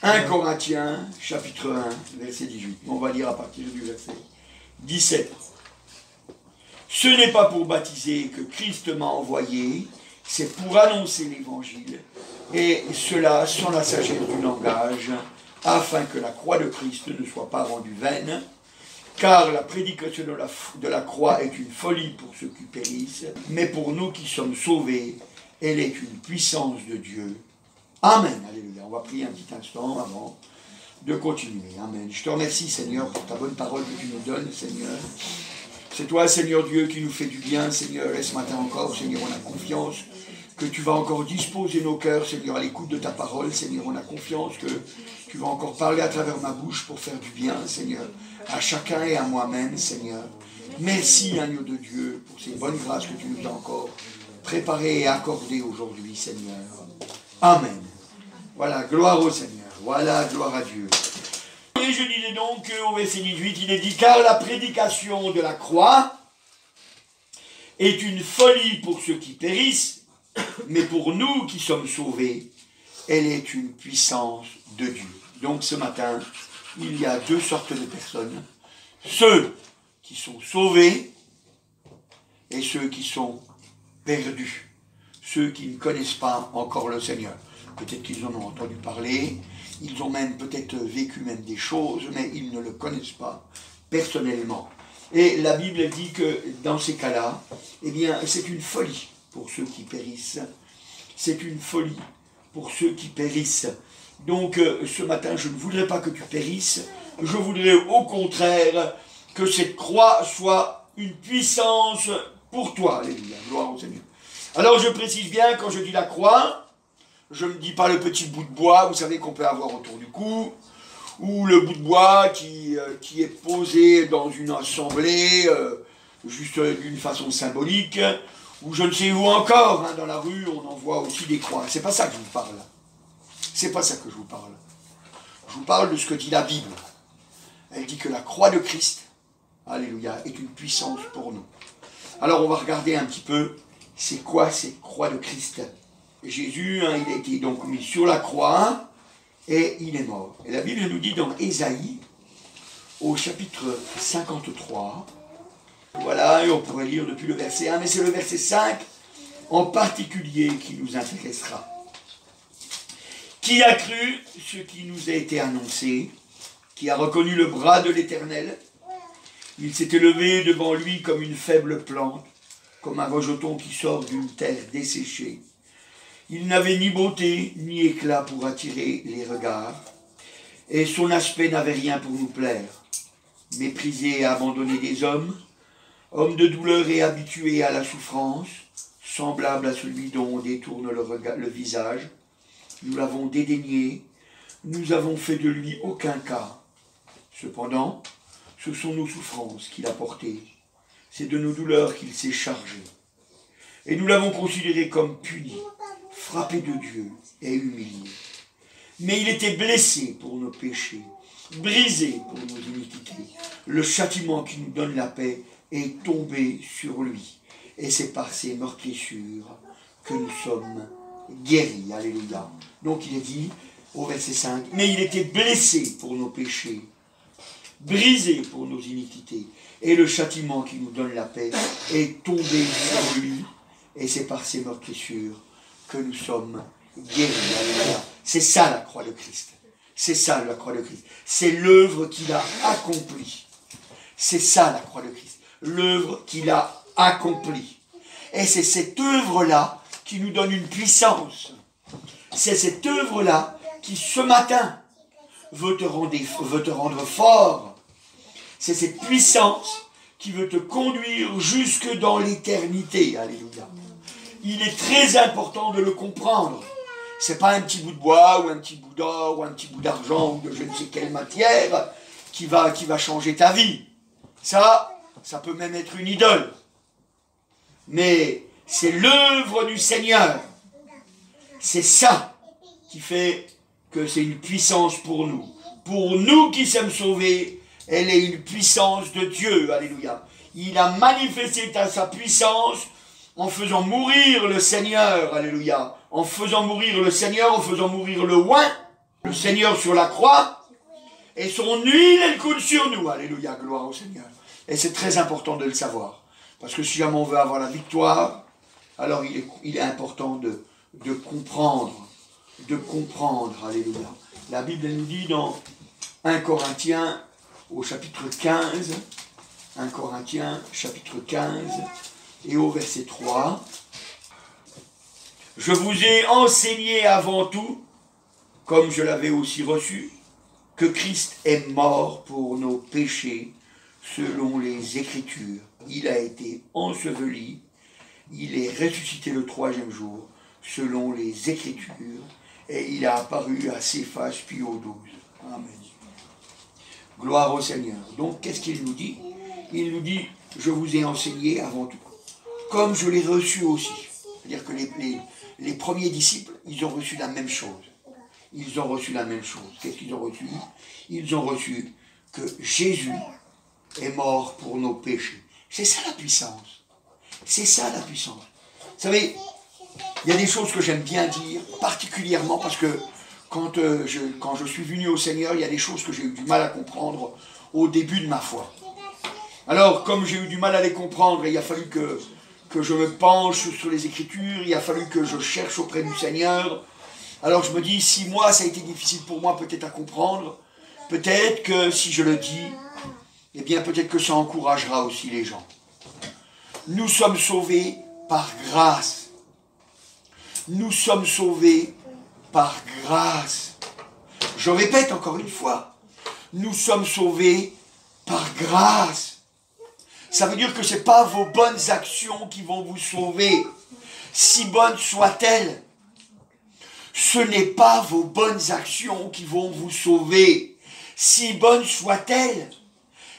1 Corinthiens, chapitre 1, verset 18. On va lire à partir du verset 17. Ce n'est pas pour baptiser que Christ m'a envoyé, c'est pour annoncer l'évangile, et cela sans la sagesse du langage, afin que la croix de Christ ne soit pas rendue vaine, car la prédication de la croix est une folie pour ceux qui périssent, mais pour nous qui sommes sauvés, elle est une puissance de Dieu. Amen. Alléluia. On va prier un petit instant avant de continuer. Amen. Je te remercie, Seigneur, pour ta bonne parole que tu nous donnes, Seigneur. C'est toi, Seigneur Dieu, qui nous fait du bien, Seigneur. Et ce matin encore, Seigneur, on a confiance que tu vas encore disposer nos cœurs, Seigneur, à l'écoute de ta parole. Seigneur, on a confiance que tu vas encore parler à travers ma bouche pour faire du bien, Seigneur, à chacun et à moi-même, Seigneur. Merci, agneau de Dieu, pour ces bonnes grâces que tu nous as encore préparées et accordées aujourd'hui, Seigneur. Amen. Voilà, gloire au Seigneur. Voilà, gloire à Dieu. Et je disais donc au verset 18, il est dit, car la prédication de la croix est une folie pour ceux qui périssent, mais pour nous qui sommes sauvés, elle est une puissance de Dieu. Donc ce matin, il y a deux sortes de personnes. Ceux qui sont sauvés et ceux qui sont perdus. Ceux qui ne connaissent pas encore le Seigneur. Peut-être qu'ils en ont entendu parler, ils ont même peut-être vécu même des choses, mais ils ne le connaissent pas personnellement. Et la Bible dit que dans ces cas-là, eh bien, c'est une folie pour ceux qui périssent. C'est une folie pour ceux qui périssent. Donc, ce matin, je ne voudrais pas que tu périsses. Je voudrais au contraire que cette croix soit une puissance pour toi. Alléluia, gloire au Seigneur. Alors, je précise bien, quand je dis la croix, je ne dis pas le petit bout de bois, vous savez, qu'on peut avoir autour du cou, ou le bout de bois qui est posé dans une assemblée, juste d'une façon symbolique, ou je ne sais où encore, hein, dans la rue, on en voit aussi des croix. C'est pas ça que je vous parle. C'est pas ça que je vous parle. Je vous parle de ce que dit la Bible. Elle dit que la croix de Christ, alléluia, est une puissance pour nous. Alors on va regarder un petit peu, c'est quoi cette croix de Christ? Jésus, hein, il a été donc mis sur la croix et il est mort. Et la Bible nous dit dans Ésaïe, au chapitre 53, voilà, et on pourrait lire depuis le verset 1, mais c'est le verset 5 en particulier qui nous intéressera. Qui a cru ce qui nous a été annoncé, qui a reconnu le bras de l'Éternel? Il s'est élevé devant lui comme une faible plante, comme un rejeton qui sort d'une terre desséchée. Il n'avait ni beauté ni éclat pour attirer les regards, et son aspect n'avait rien pour nous plaire. Méprisé et abandonné des hommes, homme de douleur et habitué à la souffrance, semblable à celui dont on détourne le visage, nous l'avons dédaigné, nous avons fait de lui aucun cas. Cependant, ce sont nos souffrances qu'il a portées, c'est de nos douleurs qu'il s'est chargé. Et nous l'avons considéré comme puni, frappé de Dieu et humilié. Mais il était blessé pour nos péchés, brisé pour nos iniquités. Le châtiment qui nous donne la paix est tombé sur lui. Et c'est par ses meurtrissures que nous sommes guéris. Alléluia. Donc il est dit au verset 5, mais il était blessé pour nos péchés, brisé pour nos iniquités. Et le châtiment qui nous donne la paix est tombé sur lui. Et c'est par ses meurtrissures que nous sommes guéris. Alléluia. C'est ça la croix de Christ. C'est ça la croix de Christ. C'est l'œuvre qu'il a accomplie. C'est ça la croix de Christ. L'œuvre qu'il a accomplie. Et c'est cette œuvre-là qui nous donne une puissance. C'est cette œuvre-là qui, ce matin, veut te rendre fort. C'est cette puissance qui veut te conduire jusque dans l'éternité. Alléluia. Il est très important de le comprendre. C'est pas un petit bout de bois, ou un petit bout d'or, ou un petit bout d'argent, ou de je ne sais quelle matière qui va changer ta vie. Ça peut même être une idole. Mais c'est l'œuvre du Seigneur. C'est ça qui fait que c'est une puissance pour nous. Pour nous qui sommes sauvés, elle est une puissance de Dieu. Alléluia. Il a manifesté sa puissance en faisant mourir le Seigneur. Alléluia. En faisant mourir le Seigneur, en faisant mourir le oint, Le Seigneur sur la croix, et son huile, elle coule sur nous. Alléluia, gloire au Seigneur. Et c'est très important de le savoir. Parce que si jamais on veut avoir la victoire, alors il est important de comprendre. Alléluia. La Bible elle nous dit dans 1 Corinthiens au chapitre 15, 1 Corinthiens chapitre 15 et au verset 3, « Je vous ai enseigné avant tout, comme je l'avais aussi reçu, que Christ est mort pour nos péchés selon les Écritures. Il a été enseveli, il est ressuscité le 3e jour selon les Écritures, et il a apparu à Céphas puis aux 12. » Amen. Gloire au Seigneur. Donc, qu'est-ce qu'il nous dit? Il nous dit, je vous ai enseigné avant tout, comme je l'ai reçu aussi. C'est-à-dire que les premiers disciples, ils ont reçu la même chose. Ils ont reçu la même chose. Qu'est-ce qu'ils ont reçu? Ils ont reçu que Jésus est mort pour nos péchés. C'est ça la puissance. C'est ça la puissance. Vous savez, il y a des choses que j'aime bien dire, particulièrement parce que quand je suis venu au Seigneur, il y a des choses que j'ai eu du mal à comprendre au début de ma foi. Alors, comme j'ai eu du mal à les comprendre, il a fallu que je me penche sur les Écritures, il a fallu que je cherche auprès du Seigneur. Alors je me dis, si moi ça a été difficile pour moi peut-être à comprendre, peut-être que si je le dis, eh bien peut-être que ça encouragera aussi les gens. Nous sommes sauvés par grâce. Nous sommes sauvés par grâce. Je répète encore une fois, nous sommes sauvés par grâce. Ça veut dire que ce n'est pas vos bonnes actions qui vont vous sauver, si bonnes soient-elles. Ce n'est pas vos bonnes actions qui vont vous sauver, si bonnes soient-elles.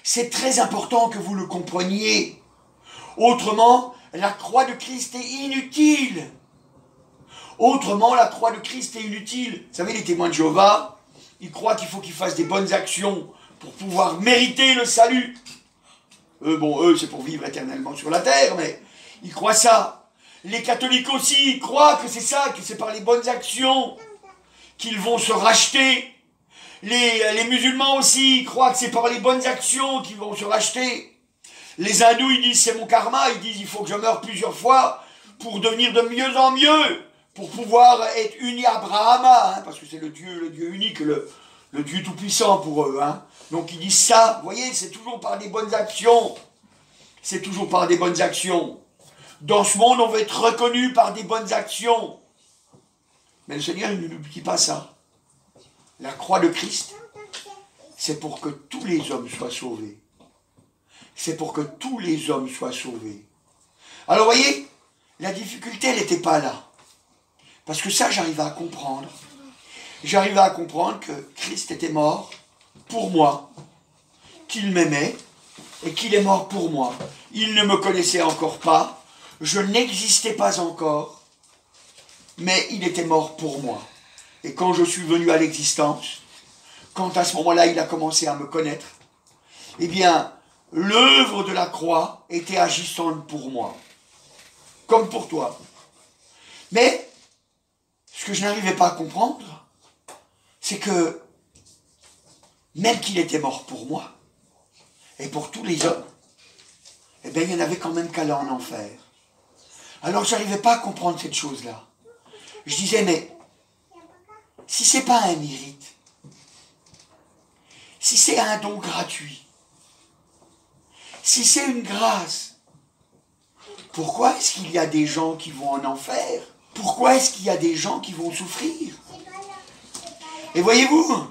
C'est très important que vous le compreniez. Autrement, la croix de Christ est inutile. Autrement, la croix de Christ est inutile. Vous savez, les témoins de Jéhovah, ils croient qu'il faut qu'ils fassent des bonnes actions pour pouvoir mériter le salut. Eux, c'est pour vivre éternellement sur la terre, mais ils croient ça. Les catholiques aussi, ils croient que c'est ça, que c'est par les bonnes actions qu'ils vont se racheter. Les musulmans aussi, ils croient que c'est par les bonnes actions qu'ils vont se racheter. Les hindous, ils disent, c'est mon karma, ils disent, il faut que je meure plusieurs fois pour devenir de mieux en mieux, pour pouvoir être uni à Brahma, hein, parce que c'est le Dieu unique, le Dieu tout-puissant pour eux. Hein. Donc ils disent ça, vous voyez, c'est toujours par des bonnes actions. C'est toujours par des bonnes actions. Dans ce monde, on veut être reconnu par des bonnes actions. Mais le Seigneur, il ne nous dit pas ça. La croix de Christ, c'est pour que tous les hommes soient sauvés. C'est pour que tous les hommes soient sauvés. Alors, vous voyez, la difficulté, elle n'était pas là. Parce que ça, j'arrivais à comprendre. J'arrivais à comprendre que Christ était mort pour moi, qu'il m'aimait et qu'il est mort pour moi. Il ne me connaissait encore pas, je n'existais pas encore, mais il était mort pour moi. Et quand je suis venu à l'existence, quand à ce moment-là il a commencé à me connaître, eh bien, l'œuvre de la croix était agissante pour moi, comme pour toi. Mais, ce que je n'arrivais pas à comprendre, c'est que, même qu'il était mort pour moi, et pour tous les hommes, eh bien, il y en avait quand même qu'à aller en enfer. Alors, je n'arrivais pas à comprendre cette chose-là. Je disais, mais, si ce n'est pas un mérite, si c'est un don gratuit, si c'est une grâce, pourquoi est-ce qu'il y a des gens qui vont en enfer? Pourquoi est-ce qu'il y a des gens qui vont souffrir? Et voyez-vous,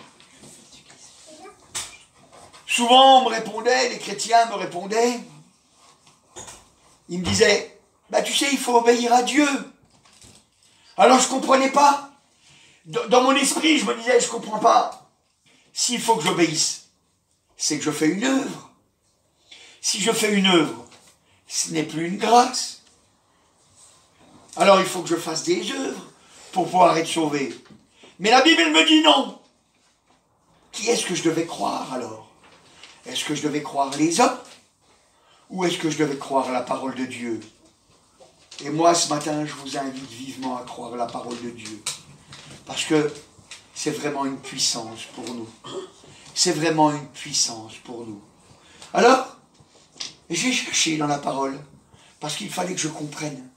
souvent on me répondait, les chrétiens me répondaient, ils me disaient, bah tu sais, il faut obéir à Dieu. Alors je ne comprenais pas. Dans mon esprit, je me disais, je ne comprends pas. S'il faut que j'obéisse, c'est que je fais une œuvre. Si je fais une œuvre, ce n'est plus une grâce. Alors il faut que je fasse des œuvres pour pouvoir être sauvé. Mais la Bible me dit non. Qui est-ce que je devais croire alors? Est-ce que je devais croire les hommes? Ou est-ce que je devais croire la parole de Dieu? Et moi, ce matin, je vous invite vivement à croire la parole de Dieu. Parce que c'est vraiment une puissance pour nous. C'est vraiment une puissance pour nous. Alors, j'ai cherché dans la parole, parce qu'il fallait que je comprenne.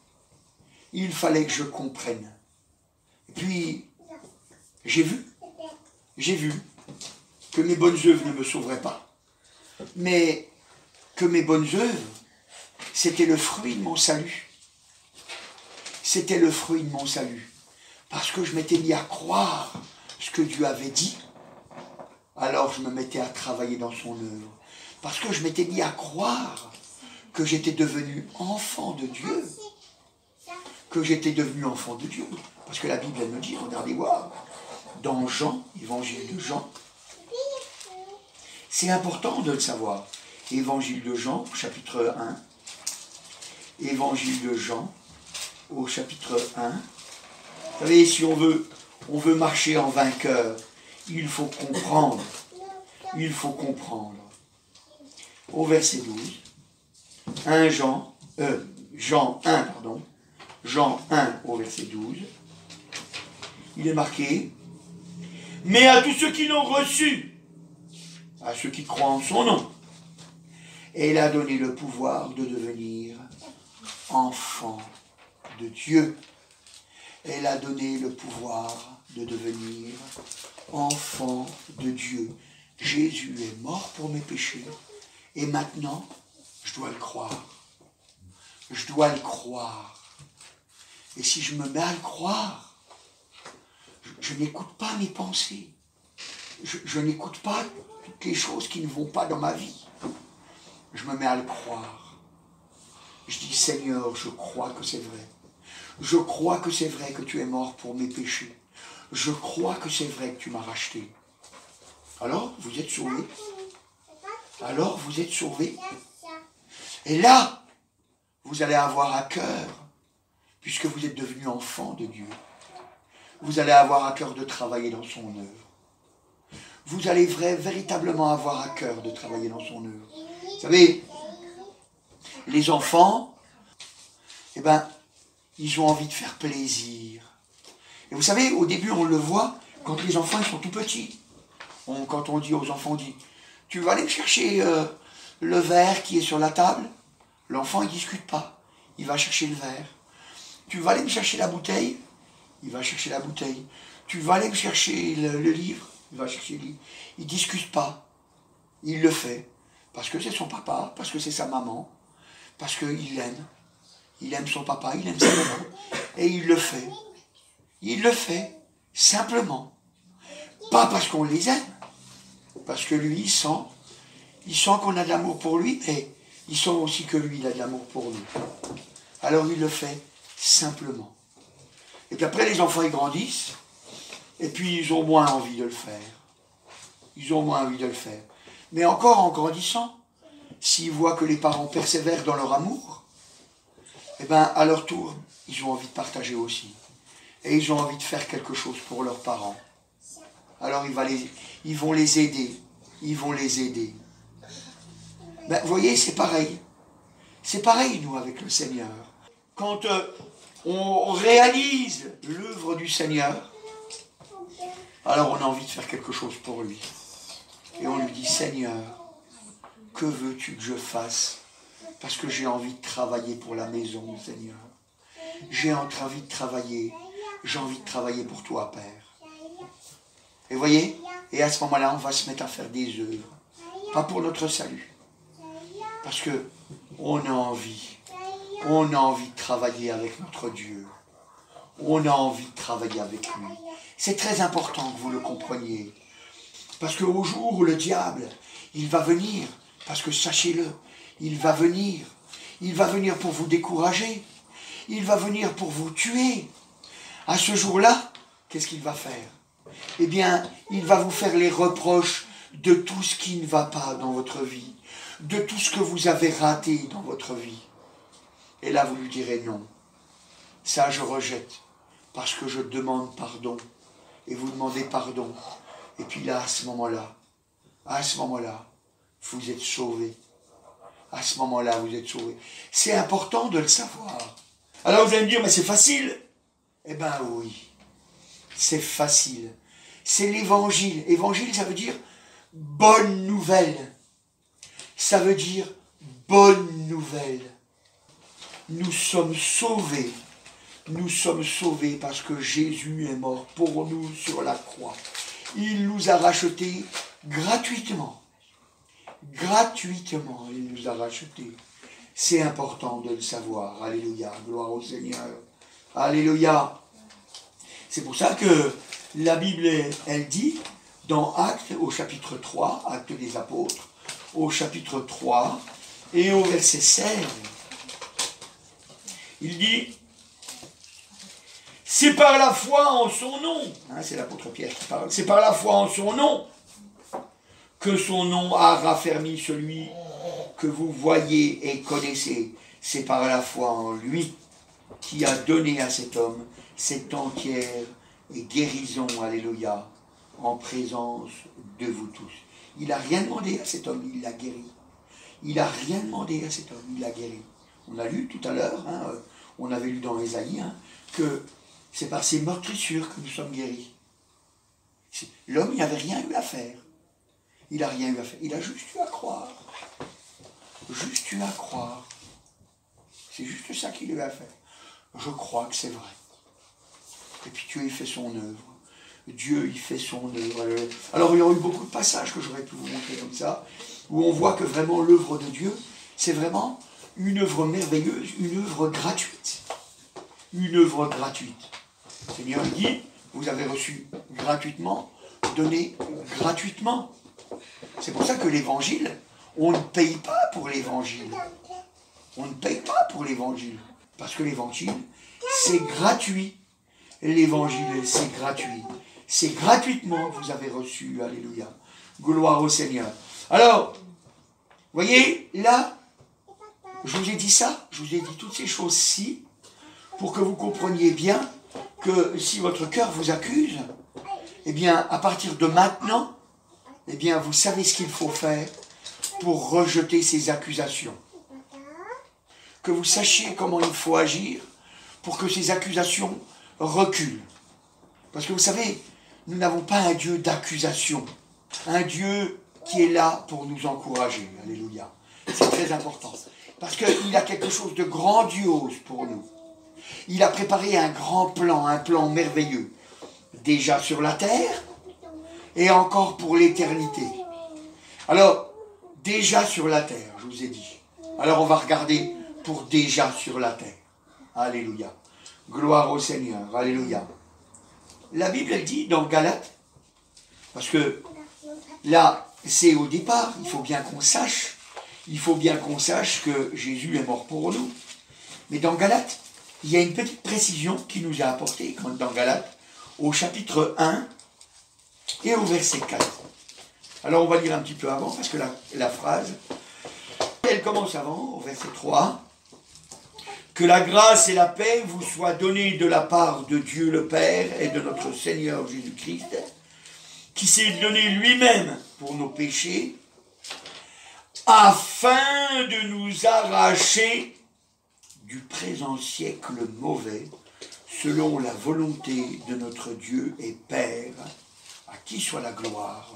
Il fallait que je comprenne. Et puis, j'ai vu que mes bonnes œuvres ne me sauveraient pas, mais que mes bonnes œuvres, c'était le fruit de mon salut. C'était le fruit de mon salut. Parce que je m'étais mis à croire ce que Dieu avait dit, alors je me mettais à travailler dans son œuvre. Parce que je m'étais mis à croire que j'étais devenu enfant de Dieu. Que j'étais devenu enfant de Dieu. Parce que la Bible, elle me dit, regardez voir, dans Jean, évangile de Jean, c'est important de le savoir. Évangile de Jean, chapitre 1. Évangile de Jean, au chapitre 1. Vous savez, si on veut marcher en vainqueur, il faut comprendre. Il faut comprendre. Au verset 12, Jean 1, pardon. Jean 1 au verset 12. Il est marqué, mais à tous ceux qui l'ont reçu, à ceux qui croient en son nom, et il a donné le pouvoir de devenir enfant de Dieu. Elle a donné le pouvoir de devenir enfant de Dieu. Jésus est mort pour mes péchés. Et maintenant, je dois le croire. Je dois le croire. Et si je me mets à le croire, je n'écoute pas mes pensées. Je n'écoute pas toutes les choses qui ne vont pas dans ma vie. Je me mets à le croire. Je dis, Seigneur, je crois que c'est vrai. Je crois que c'est vrai que tu es mort pour mes péchés. Je crois que c'est vrai que tu m'as racheté. Alors, vous êtes sauvés. Alors, vous êtes sauvés. Et là, vous allez avoir à cœur, puisque vous êtes devenus enfants de Dieu, vous allez avoir à cœur de travailler dans son œuvre. Vous allez véritablement avoir à cœur de travailler dans son œuvre. Vous savez, les enfants, eh ben, ils ont envie de faire plaisir. Et vous savez, au début, on le voit quand les enfants ils sont tout petits. Quand on dit aux enfants, on dit, tu vas aller me chercher le verre qui est sur la table. L'enfant, il ne discute pas. Il va chercher le verre. Tu vas aller me chercher la bouteille. Il va chercher la bouteille. Tu vas aller me chercher le livre. Il va chercher le livre. Il ne discute pas. Il le fait. Parce que c'est son papa, parce que c'est sa maman, parce qu'il l'aime. Il aime son papa, il aime sa maman. Et il le fait. Il le fait simplement. Pas parce qu'on les aime. Parce que lui, il sent qu'on a de l'amour pour lui, mais il sent aussi que lui, il a de l'amour pour nous. Alors il le fait simplement. Et puis après, les enfants, ils grandissent, et puis ils ont moins envie de le faire. Ils ont moins envie de le faire. Mais encore en grandissant, s'ils voient que les parents persévèrent dans leur amour, eh bien, à leur tour, ils ont envie de partager aussi. Et ils ont envie de faire quelque chose pour leurs parents. Alors ils vont les aider. Ils vont les aider. Ben, vous voyez, c'est pareil. C'est pareil, nous, avec le Seigneur. Quand on réalise l'œuvre du Seigneur, alors on a envie de faire quelque chose pour lui. Et on lui dit, Seigneur, que veux-tu que je fasse? Parce que j'ai envie de travailler pour la maison, Seigneur. J'ai envie de travailler. J'ai envie de travailler pour toi, Père. Et vous voyez? Et à ce moment-là, on va se mettre à faire des œuvres. Pas pour notre salut. Parce que on a envie. On a envie de travailler avec notre Dieu. On a envie de travailler avec lui. C'est très important que vous le compreniez. Parce qu'au jour où le diable, il va venir, parce que sachez-le, il va venir pour vous décourager, il va venir pour vous tuer. À ce jour-là, qu'est-ce qu'il va faire? Eh bien, il va vous faire les reproches de tout ce qui ne va pas dans votre vie, de tout ce que vous avez raté dans votre vie. Et là, vous lui direz non. Ça, je rejette, parce que je demande pardon. Et vous demandez pardon. Et puis là, à ce moment-là, vous êtes sauvés. À ce moment-là, vous êtes sauvés. C'est important de le savoir. Alors vous allez me dire, mais c'est facile. Eh bien oui, c'est facile. c'est l'évangile. Évangile, ça veut dire bonne nouvelle. Ça veut dire bonne nouvelle. Nous sommes sauvés. Nous sommes sauvés parce que Jésus est mort pour nous sur la croix. Il nous a rachetés gratuitement. Gratuitement, il nous a rachetés. C'est important de le savoir. Alléluia. Gloire au Seigneur. Alléluia. C'est pour ça que la Bible, elle dit, dans Actes, au chapitre 3, Actes des Apôtres, au chapitre 3, et au verset 16, il dit, c'est par la foi en son nom, hein, c'est l'apôtre Pierre qui parle, c'est par la foi en son nom que son nom a raffermi celui que vous voyez et connaissez. C'est par la foi en lui qui a donné à cet homme cette entière guérison, alléluia, en présence de vous tous. Il n'a rien demandé à cet homme, il l'a guéri. Il n'a rien demandé à cet homme, il l'a guéri. On a lu tout à l'heure, hein, on avait lu dans Ésaïe, hein, que c'est par ses meurtrissures que nous sommes guéris. L'homme, il n'avait rien eu à faire. Il n'a rien eu à faire. Il a juste eu à croire. Juste eu à croire. C'est juste ça qu'il a eu à faire. Je crois que c'est vrai. Et puis Dieu, il fait son œuvre. Dieu, il fait son œuvre. Alors, il y aurait eu beaucoup de passages que j'aurais pu vous montrer comme ça, où on voit que vraiment l'œuvre de Dieu, c'est vraiment une œuvre merveilleuse, une œuvre gratuite. Une œuvre gratuite. Le Seigneur dit, vous avez reçu gratuitement, donné gratuitement. C'est pour ça que l'évangile, on ne paye pas pour l'évangile. On ne paye pas pour l'évangile. Parce que l'évangile, c'est gratuit. L'évangile, c'est gratuit. C'est gratuitement que vous avez reçu. Alléluia. Gloire au Seigneur. Alors, vous voyez, là, je vous ai dit ça, je vous ai dit toutes ces choses-ci, pour que vous compreniez bien que si votre cœur vous accuse, eh bien, à partir de maintenant, eh bien, vous savez ce qu'il faut faire pour rejeter ces accusations. Que vous sachiez comment il faut agir pour que ces accusations reculent. Parce que vous savez, nous n'avons pas un Dieu d'accusation. Un Dieu qui est là pour nous encourager. Alléluia. C'est très important. Parce qu'il a quelque chose de grandiose pour nous. Il a préparé un grand plan, un plan merveilleux. Déjà sur la terre et encore pour l'éternité. Alors, déjà sur la terre, je vous ai dit. Alors on va regarder pour déjà sur la terre. Alléluia. Gloire au Seigneur. Alléluia. La Bible, elle dit dans Galates, parce que là, c'est au départ, il faut bien qu'on sache, que Jésus est mort pour nous. Mais dans Galates, il y a une petite précision qui nous a apportée, dans Galates, au chapitre 1 et au verset 4. Alors on va lire un petit peu avant, parce que la phrase, elle commence avant, au verset 3. Que la grâce et la paix vous soient données de la part de Dieu le Père et de notre Seigneur Jésus-Christ, qui s'est donné lui-même pour nos péchés, afin de nous arracher du présent siècle mauvais, selon la volonté de notre Dieu et Père, à qui soit la gloire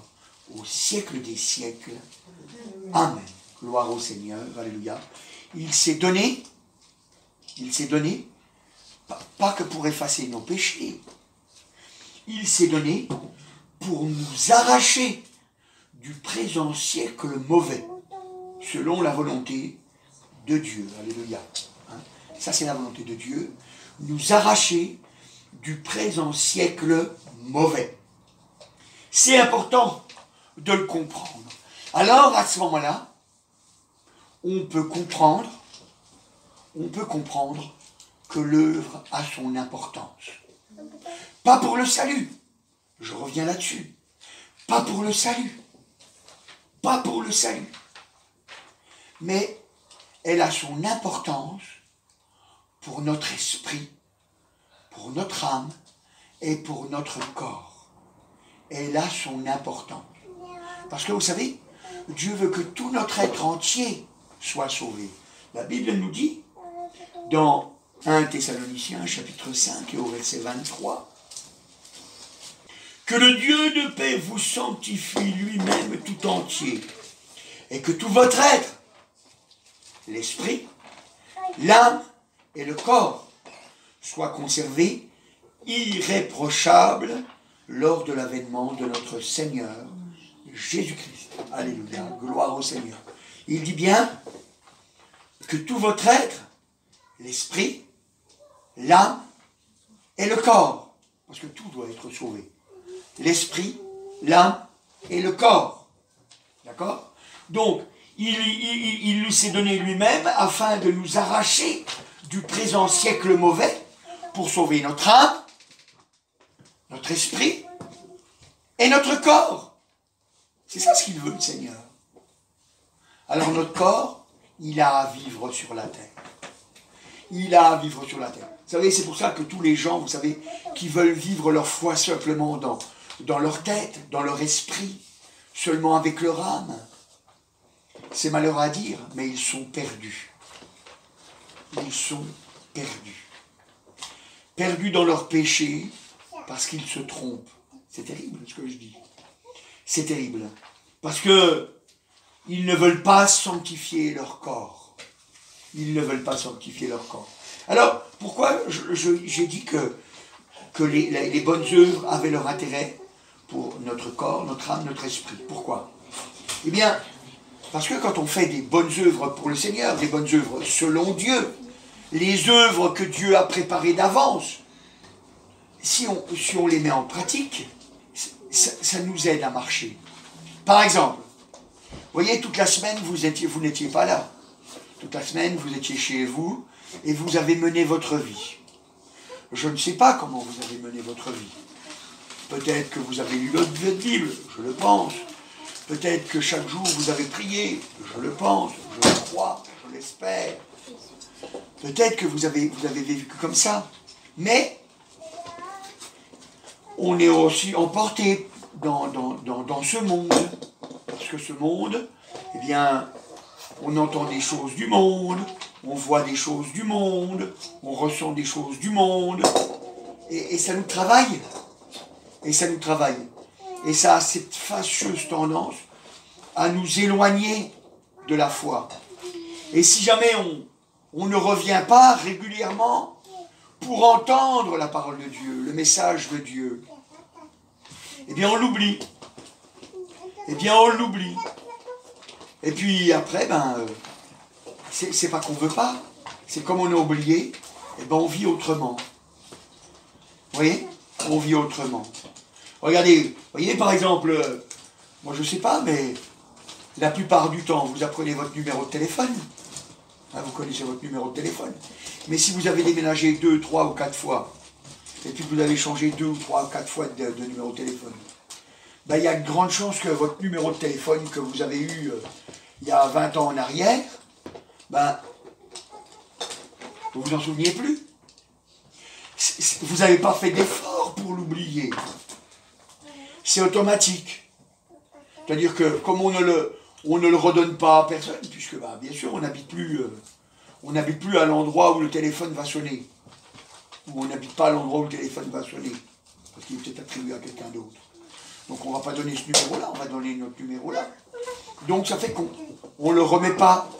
au siècle des siècles. Amen. Gloire au Seigneur. Alléluia. Il s'est donné, pas que pour effacer nos péchés, il s'est donné pour nous arracher du présent siècle mauvais, selon la volonté de Dieu. Alléluia. Hein? Ça, c'est la volonté de Dieu. Nous arracher du présent siècle mauvais. C'est important de le comprendre. Alors, à ce moment-là, on peut comprendre que l'œuvre a son importance. Pas pour le salut. Je reviens là-dessus. Pas pour le salut. Pas pour le salut. Mais elle a son importance pour notre esprit, pour notre âme et pour notre corps. Elle a son importance. Parce que vous savez, Dieu veut que tout notre être entier soit sauvé. La Bible nous dit, dans 1 Thessaloniciens, chapitre 5, et au verset 23, Que le Dieu de paix vous sanctifie lui-même tout entier, et que tout votre être, l'esprit, l'âme et le corps, soient conservés irréprochables lors de l'avènement de notre Seigneur Jésus-Christ. Alléluia, gloire au Seigneur. Il dit bien que tout votre être, l'esprit, l'âme et le corps, parce que tout doit être sauvé. L'esprit, l'âme et le corps. D'accord? Donc, il nous s'est donné lui-même afin de nous arracher du présent siècle mauvais pour sauver notre âme, notre esprit et notre corps. C'est ça ce qu'il veut, le Seigneur. Alors notre corps, il a à vivre sur la terre. Il a à vivre sur la terre. Vous savez, c'est pour ça que tous les gens, vous savez, qui veulent vivre leur foi simplement dans leur tête, dans leur esprit, seulement avec leur âme, c'est malheureux à dire, mais ils sont perdus. Ils sont perdus. Perdus dans leur péché, parce qu'ils se trompent. C'est terrible ce que je dis. C'est terrible. Parce que ils ne veulent pas sanctifier leur corps. Ils ne veulent pas sanctifier leur corps. Alors, pourquoi j'ai dit que les bonnes œuvres avaient leur intérêt pour notre corps, notre âme, notre esprit? Pourquoi? Eh bien, parce que quand on fait des bonnes œuvres pour le Seigneur, des bonnes œuvres selon Dieu, les œuvres que Dieu a préparées d'avance, si on les met en pratique, ça nous aide à marcher. Par exemple, vous voyez, toute la semaine, vous n'étiez pas là. Toute la semaine, vous étiez chez vous et vous avez mené votre vie. Je ne sais pas comment vous avez mené votre vie. Peut-être que vous avez lu votre Bible, je le pense. Peut-être que chaque jour, vous avez prié, je le pense, je le crois, je l'espère. Peut-être que vous avez vécu comme ça. Mais on est aussi emporté dans ce monde. Parce que ce monde, eh bien, on entend des choses du monde, on voit des choses du monde, on ressent des choses du monde, et ça nous travaille. Et ça nous travaille. Et ça a cette fâcheuse tendance à nous éloigner de la foi. Et si jamais on ne revient pas régulièrement pour entendre la parole de Dieu, le message de Dieu, eh bien on l'oublie. Eh bien on l'oublie. Et puis après, c'est pas qu'on veut pas, c'est comme on a oublié, eh ben on vit autrement. Vous voyez? On vit autrement. Regardez, voyez par exemple, moi je sais pas, mais la plupart du temps, vous apprenez votre numéro de téléphone. Hein, vous connaissez votre numéro de téléphone. Mais si vous avez déménagé 2, 3 ou 4 fois, et puis que vous avez changé 2 ou 3 ou 4 fois de numéro de téléphone, il y a de grandes chances que votre numéro de téléphone que vous avez eu il y a 20 ans en arrière, vous vous en souveniez plus. Vous n'avez pas fait d'effort pour l'oublier. C'est automatique. C'est-à-dire que comme on ne le redonne pas à personne, puisque bien sûr on n'habite plus à l'endroit où le téléphone va sonner. Ou on n'habite pas à l'endroit où le téléphone va sonner. Parce qu'il est peut-être attribué à quelqu'un d'autre. Donc on ne va pas donner ce numéro-là, on va donner notre numéro-là. Donc ça fait qu'on ne le remet pas,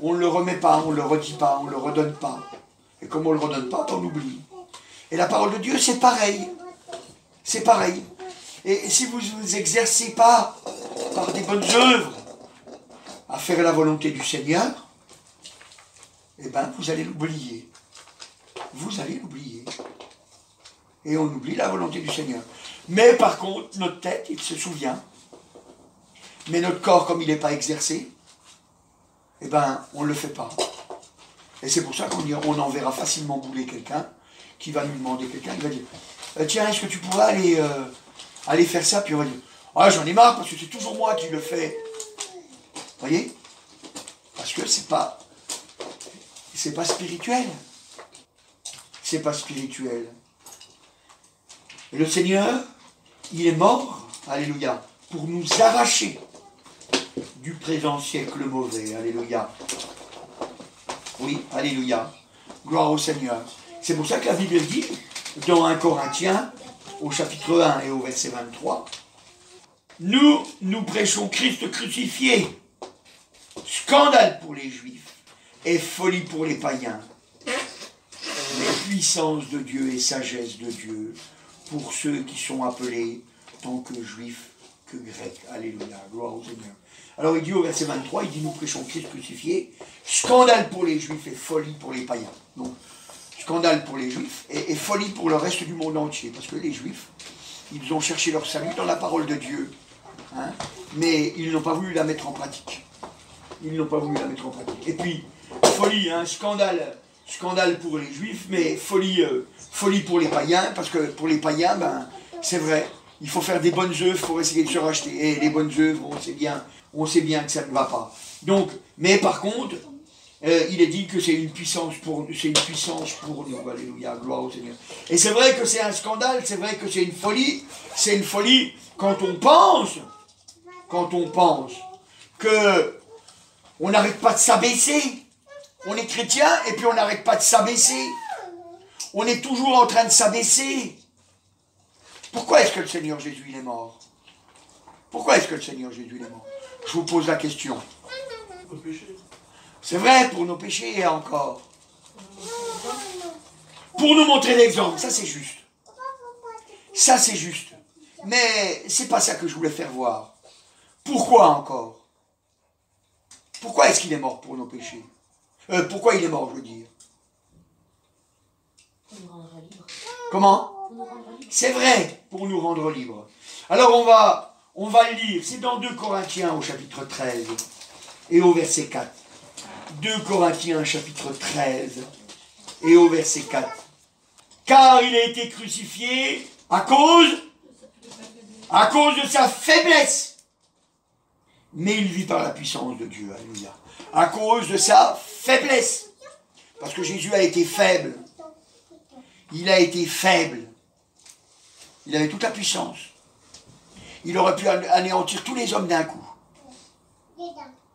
on ne le redit pas, on ne le redonne pas. Et comme on ne le redonne pas, on l'oublie. Et la parole de Dieu, c'est pareil. C'est pareil. Et si vous ne vous exercez pas par des bonnes œuvres à faire la volonté du Seigneur, eh bien vous allez l'oublier. Vous allez l'oublier. Et on oublie la volonté du Seigneur. Mais par contre, notre tête, il se souvient. Mais notre corps, comme il n'est pas exercé, eh ben, on ne le fait pas. Et c'est pour ça qu'on enverra facilement bouler quelqu'un qui va nous demander quelqu'un, il va dire tiens, est-ce que tu pourrais aller faire ça? Puis on va dire j'en ai marre parce que c'est toujours moi qui le fais. Vous voyez? Parce que c'est pas spirituel. C'est pas spirituel. Et le Seigneur, il est mort, alléluia, pour nous arracher du présent siècle mauvais, alléluia. Oui, alléluia. Gloire au Seigneur. C'est pour ça que la Bible dit, dans 1 Corinthiens, au chapitre 1 et au verset 23. Nous prêchons Christ crucifié, scandale pour les Juifs et folie pour les païens, mais puissance de Dieu et sagesse de Dieu pour ceux qui sont appelés tant que Juifs que Grecs. Alléluia, gloire au Seigneur. Alors il dit au verset 23, il dit nous prêchons Christ crucifié, scandale pour les Juifs et folie pour les païens. Donc scandale pour les Juifs et folie pour le reste du monde entier, parce que les Juifs, ils ont cherché leur salut dans la parole de Dieu, hein, mais ils n'ont pas voulu la mettre en pratique. Ils n'ont pas voulu la mettre en pratique. Et puis, folie, hein, scandale pour les Juifs, mais folie pour les païens, parce que pour les païens, ben, c'est vrai, il faut faire des bonnes œuvres pour essayer de se racheter. Et les bonnes œuvres, on sait bien que ça ne va pas. Donc, mais par contre, il est dit que c'est une puissance pour nous. Alléluia, gloire au Seigneur. Et c'est vrai que c'est un scandale, c'est vrai que c'est une folie quand on pense que on n'arrête pas de s'abaisser. On est chrétien et puis on n'arrête pas de s'abaisser. On est toujours en train de s'abaisser. Pourquoi est-ce que le Seigneur Jésus il est mort? Pourquoi est-ce que le Seigneur Jésus il est mort? Je vous pose la question. C'est vrai, pour nos péchés et encore. Pour nous montrer l'exemple, ça c'est juste. Ça c'est juste. Mais c'est pas ça que je voulais faire voir. Pourquoi encore? Pourquoi est-ce qu'il est mort pour nos péchés? Pourquoi il est mort, je veux dire? Comment? C'est vrai, pour nous rendre libres. Alors on va le lire. C'est dans 2 Corinthiens au chapitre 13 et au verset 4. 2 Corinthiens chapitre 13 et au verset 4. Car il a été crucifié à cause de sa faiblesse. Mais il vit par la puissance de Dieu. Alléluia. À cause de sa faiblesse. Parce que Jésus a été faible. Il a été faible. Il avait toute la puissance. Il aurait pu anéantir tous les hommes d'un coup.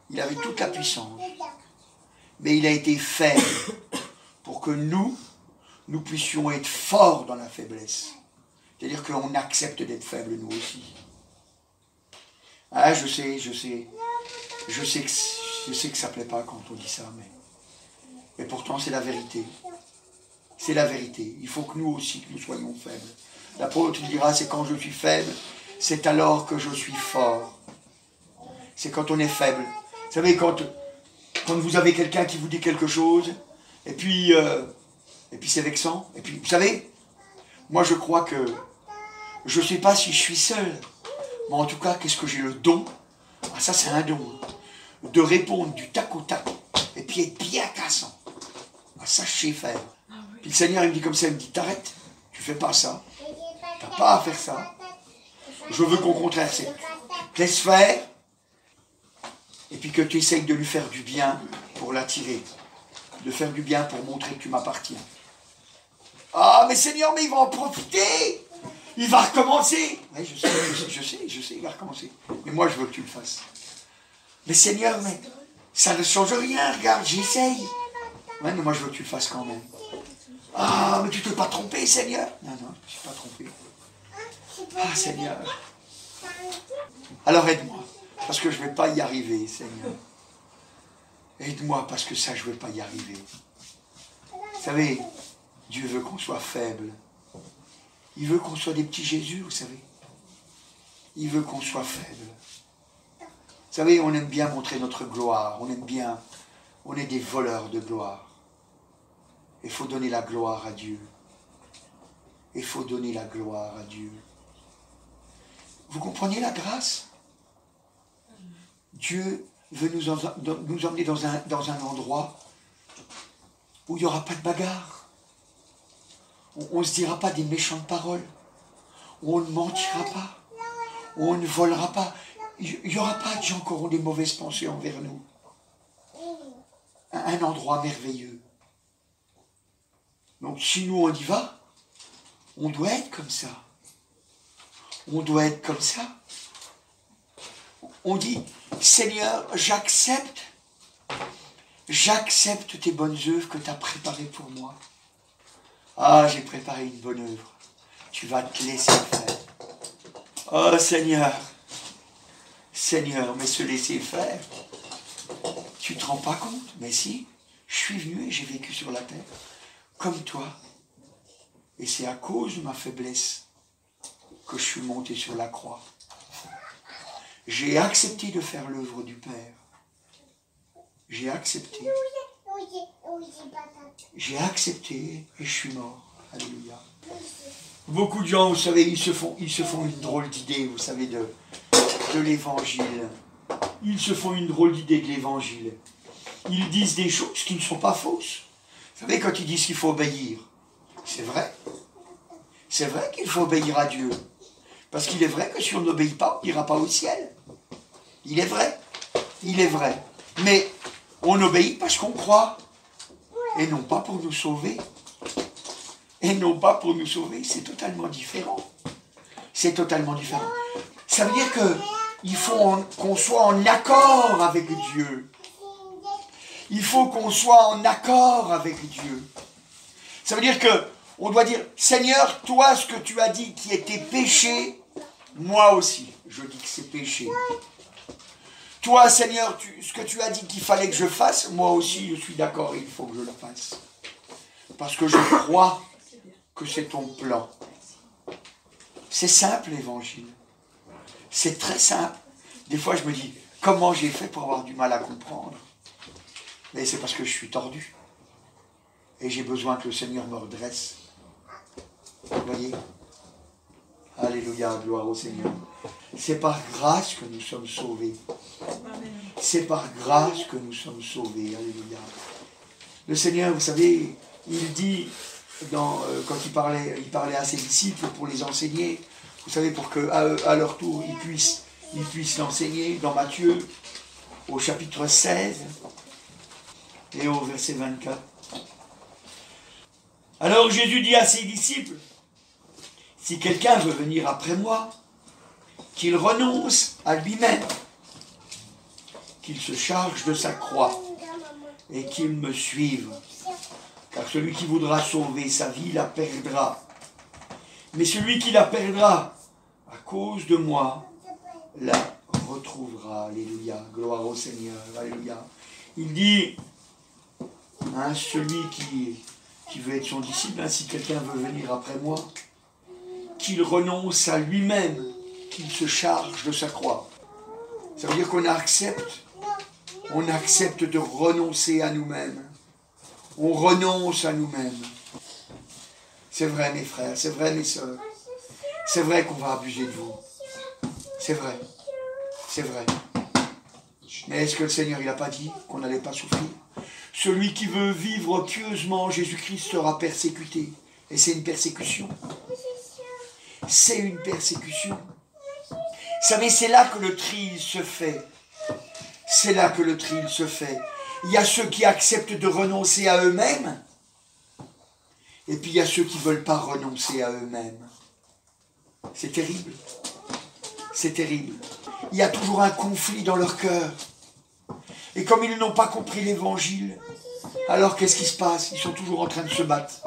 Il avait toute la puissance. Mais il a été faible pour que nous puissions être forts dans la faiblesse. C'est-à-dire qu'on accepte d'être faible nous aussi. Ah, je sais que ça ne plaît pas quand on dit ça, mais pourtant c'est la vérité. C'est la vérité. Il faut que nous aussi, que nous soyons faibles. L'apôtre dira, c'est quand je suis faible, c'est alors que je suis fort. C'est quand on est faible. Vous savez, quand vous avez quelqu'un qui vous dit quelque chose, et puis c'est vexant, et puis, vous savez, moi je crois que, je ne sais pas si je suis seul, mais en tout cas, qu'est-ce que j'ai le don? Ah, ça c'est un don. De répondre du tac au tac, et puis être bien cassant. Ah, ça je sais faire. Puis le Seigneur il me dit comme ça, il me dit, t'arrêtes, tu fais pas ça. T'as pas à faire ça. Je veux qu'au contraire, c'est te laisse faire, et puis que tu essayes de lui faire du bien pour l'attirer. De faire du bien pour montrer que tu m'appartiens. Ah, mais Seigneur, mais il va en profiter. Il va recommencer. Oui, je sais, il va recommencer. Mais moi, je veux que tu le fasses. Mais Seigneur, mais ça ne change rien, regarde, j'essaye. Ouais, mais moi, je veux que tu le fasses quand même. Ah, mais tu ne t'es pas trompé, Seigneur. Non, je ne me suis pas trompé. Ah, Seigneur. Alors aide-moi, parce que je ne vais pas y arriver, Seigneur. Aide-moi, parce que ça, je ne vais pas y arriver. Vous savez, Dieu veut qu'on soit faible. Il veut qu'on soit des petits Jésus, vous savez. Il veut qu'on soit faible. Vous savez, on aime bien montrer notre gloire. On est des voleurs de gloire. Il faut donner la gloire à Dieu. Il faut donner la gloire à Dieu. Vous comprenez la grâce? Dieu veut nous emmener dans un endroit où il n'y aura pas de bagarre. On ne se dira pas des méchantes paroles. Où on ne mentira pas. Où on ne volera pas. Il n'y aura pas de gens qui auront des mauvaises pensées envers nous. Un endroit merveilleux. Donc si nous on y va, on doit être comme ça. On doit être comme ça. On dit, Seigneur, j'accepte tes bonnes œuvres que tu as préparées pour moi. Ah, j'ai préparé une bonne œuvre. tu vas te laisser faire. Oh Seigneur, Seigneur, mais se laisser faire, tu ne te rends pas compte? Mais si, je suis venu et j'ai vécu sur la terre, comme toi. Et c'est à cause de ma faiblesse que je suis monté sur la croix. J'ai accepté de faire l'œuvre du Père. J'ai accepté. J'ai accepté et je suis mort. Alléluia. Beaucoup de gens, vous savez, ils se font une drôle d'idée, vous savez, de l'évangile. Ils se font une drôle d'idée de l'évangile. Ils disent des choses qui ne sont pas fausses. Vous savez, quand ils disent qu'il faut obéir, c'est vrai. C'est vrai qu'il faut obéir à Dieu. Parce qu'il est vrai que si on n'obéit pas, on n'ira pas au ciel. Il est vrai. Il est vrai. Mais on obéit parce qu'on croit. Et non pas pour nous sauver. Et non pas pour nous sauver. C'est totalement différent. C'est totalement différent. Ça veut dire qu'il faut qu'on soit en accord avec Dieu. Il faut qu'on soit en accord avec Dieu. Ça veut dire qu'on doit dire, Seigneur, toi, ce que tu as dit qui était péché, moi aussi, je dis que c'est péché. Toi, Seigneur, ce que tu as dit qu'il fallait que je fasse, moi aussi, je suis d'accord, il faut que je le fasse. Parce que je crois que c'est ton plan. C'est simple, l'évangile. C'est très simple. Des fois, je me dis, comment j'ai fait pour avoir du mal à comprendre? Mais c'est parce que je suis tordu. Et j'ai besoin que le Seigneur me redresse. Vous voyez? Alléluia, gloire au Seigneur. C'est par grâce que nous sommes sauvés. C'est par grâce que nous sommes sauvés. Alléluia. Le Seigneur, vous savez, il dit, quand il parlait à ses disciples pour les enseigner, vous savez, pour qu'à leur tour, ils puissent l'enseigner dans Matthieu, au chapitre 16, et au verset 24. Alors Jésus dit à ses disciples, si quelqu'un veut venir après moi, qu'il renonce à lui-même, qu'il se charge de sa croix et qu'il me suive. Car celui qui voudra sauver sa vie la perdra. Mais celui qui la perdra à cause de moi la retrouvera. Alléluia. Gloire au Seigneur. Alléluia. Il dit, celui qui veut être son disciple, si quelqu'un veut venir après moi, qu'il renonce à lui-même, qu'il se charge de sa croix. Ça veut dire qu'on accepte de renoncer à nous-mêmes. On renonce à nous-mêmes. C'est vrai, mes frères, c'est vrai, mes sœurs. C'est vrai qu'on va abuser de vous. C'est vrai. C'est vrai. Mais est-ce que le Seigneur, il n'a pas dit qu'on n'allait pas souffrir? Celui qui veut vivre pieusement, Jésus-Christ sera persécuté. Et c'est une persécution. C'est une persécution. Vous savez, c'est là que le tri se fait. C'est là que le tri se fait. Il y a ceux qui acceptent de renoncer à eux-mêmes. Et puis il y a ceux qui ne veulent pas renoncer à eux-mêmes. C'est terrible. C'est terrible. Il y a toujours un conflit dans leur cœur. Et comme ils n'ont pas compris l'évangile, alors qu'est-ce qui se passe? Ils sont toujours en train de se battre.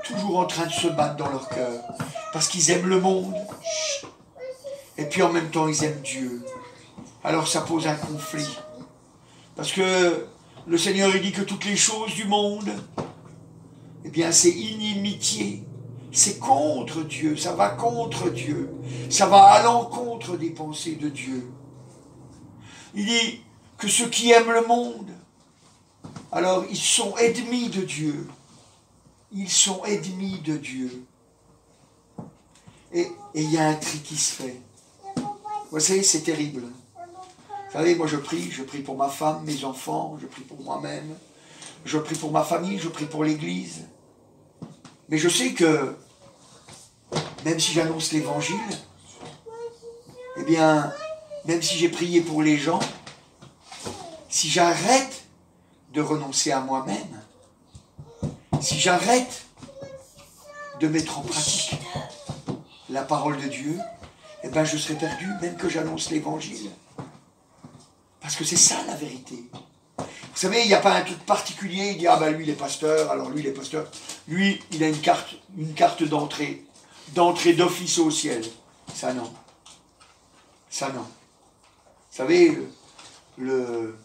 Toujours en train de se battre dans leur cœur. Parce qu'ils aiment le monde. Et puis en même temps, ils aiment Dieu. Alors ça pose un conflit. Parce que le Seigneur, il dit que toutes les choses du monde, eh bien c'est inimitié. C'est contre Dieu. Ça va contre Dieu. Ça va à l'encontre des pensées de Dieu. Il dit que ceux qui aiment le monde, alors ils sont ennemis de Dieu. Ils sont ennemis de Dieu. Et il y a un tri qui se fait. Vous savez, c'est terrible. Vous savez, moi je prie pour ma femme, mes enfants, je prie pour moi-même, je prie pour ma famille, je prie pour l'Église. Mais je sais que, même si j'annonce l'Évangile, eh bien, même si j'ai prié pour les gens, si j'arrête de renoncer à moi-même, si j'arrête de mettre en pratique la parole de Dieu, eh bien je serai perdu, même que j'annonce l'Évangile. Parce que c'est ça la vérité. Vous savez, il n'y a pas un truc particulier, il dit, ah ben lui il est pasteur, alors lui il est pasteur. Lui, il a une carte d'entrée. d'entrer d'office au ciel. Ça non. Ça non. Vous savez, le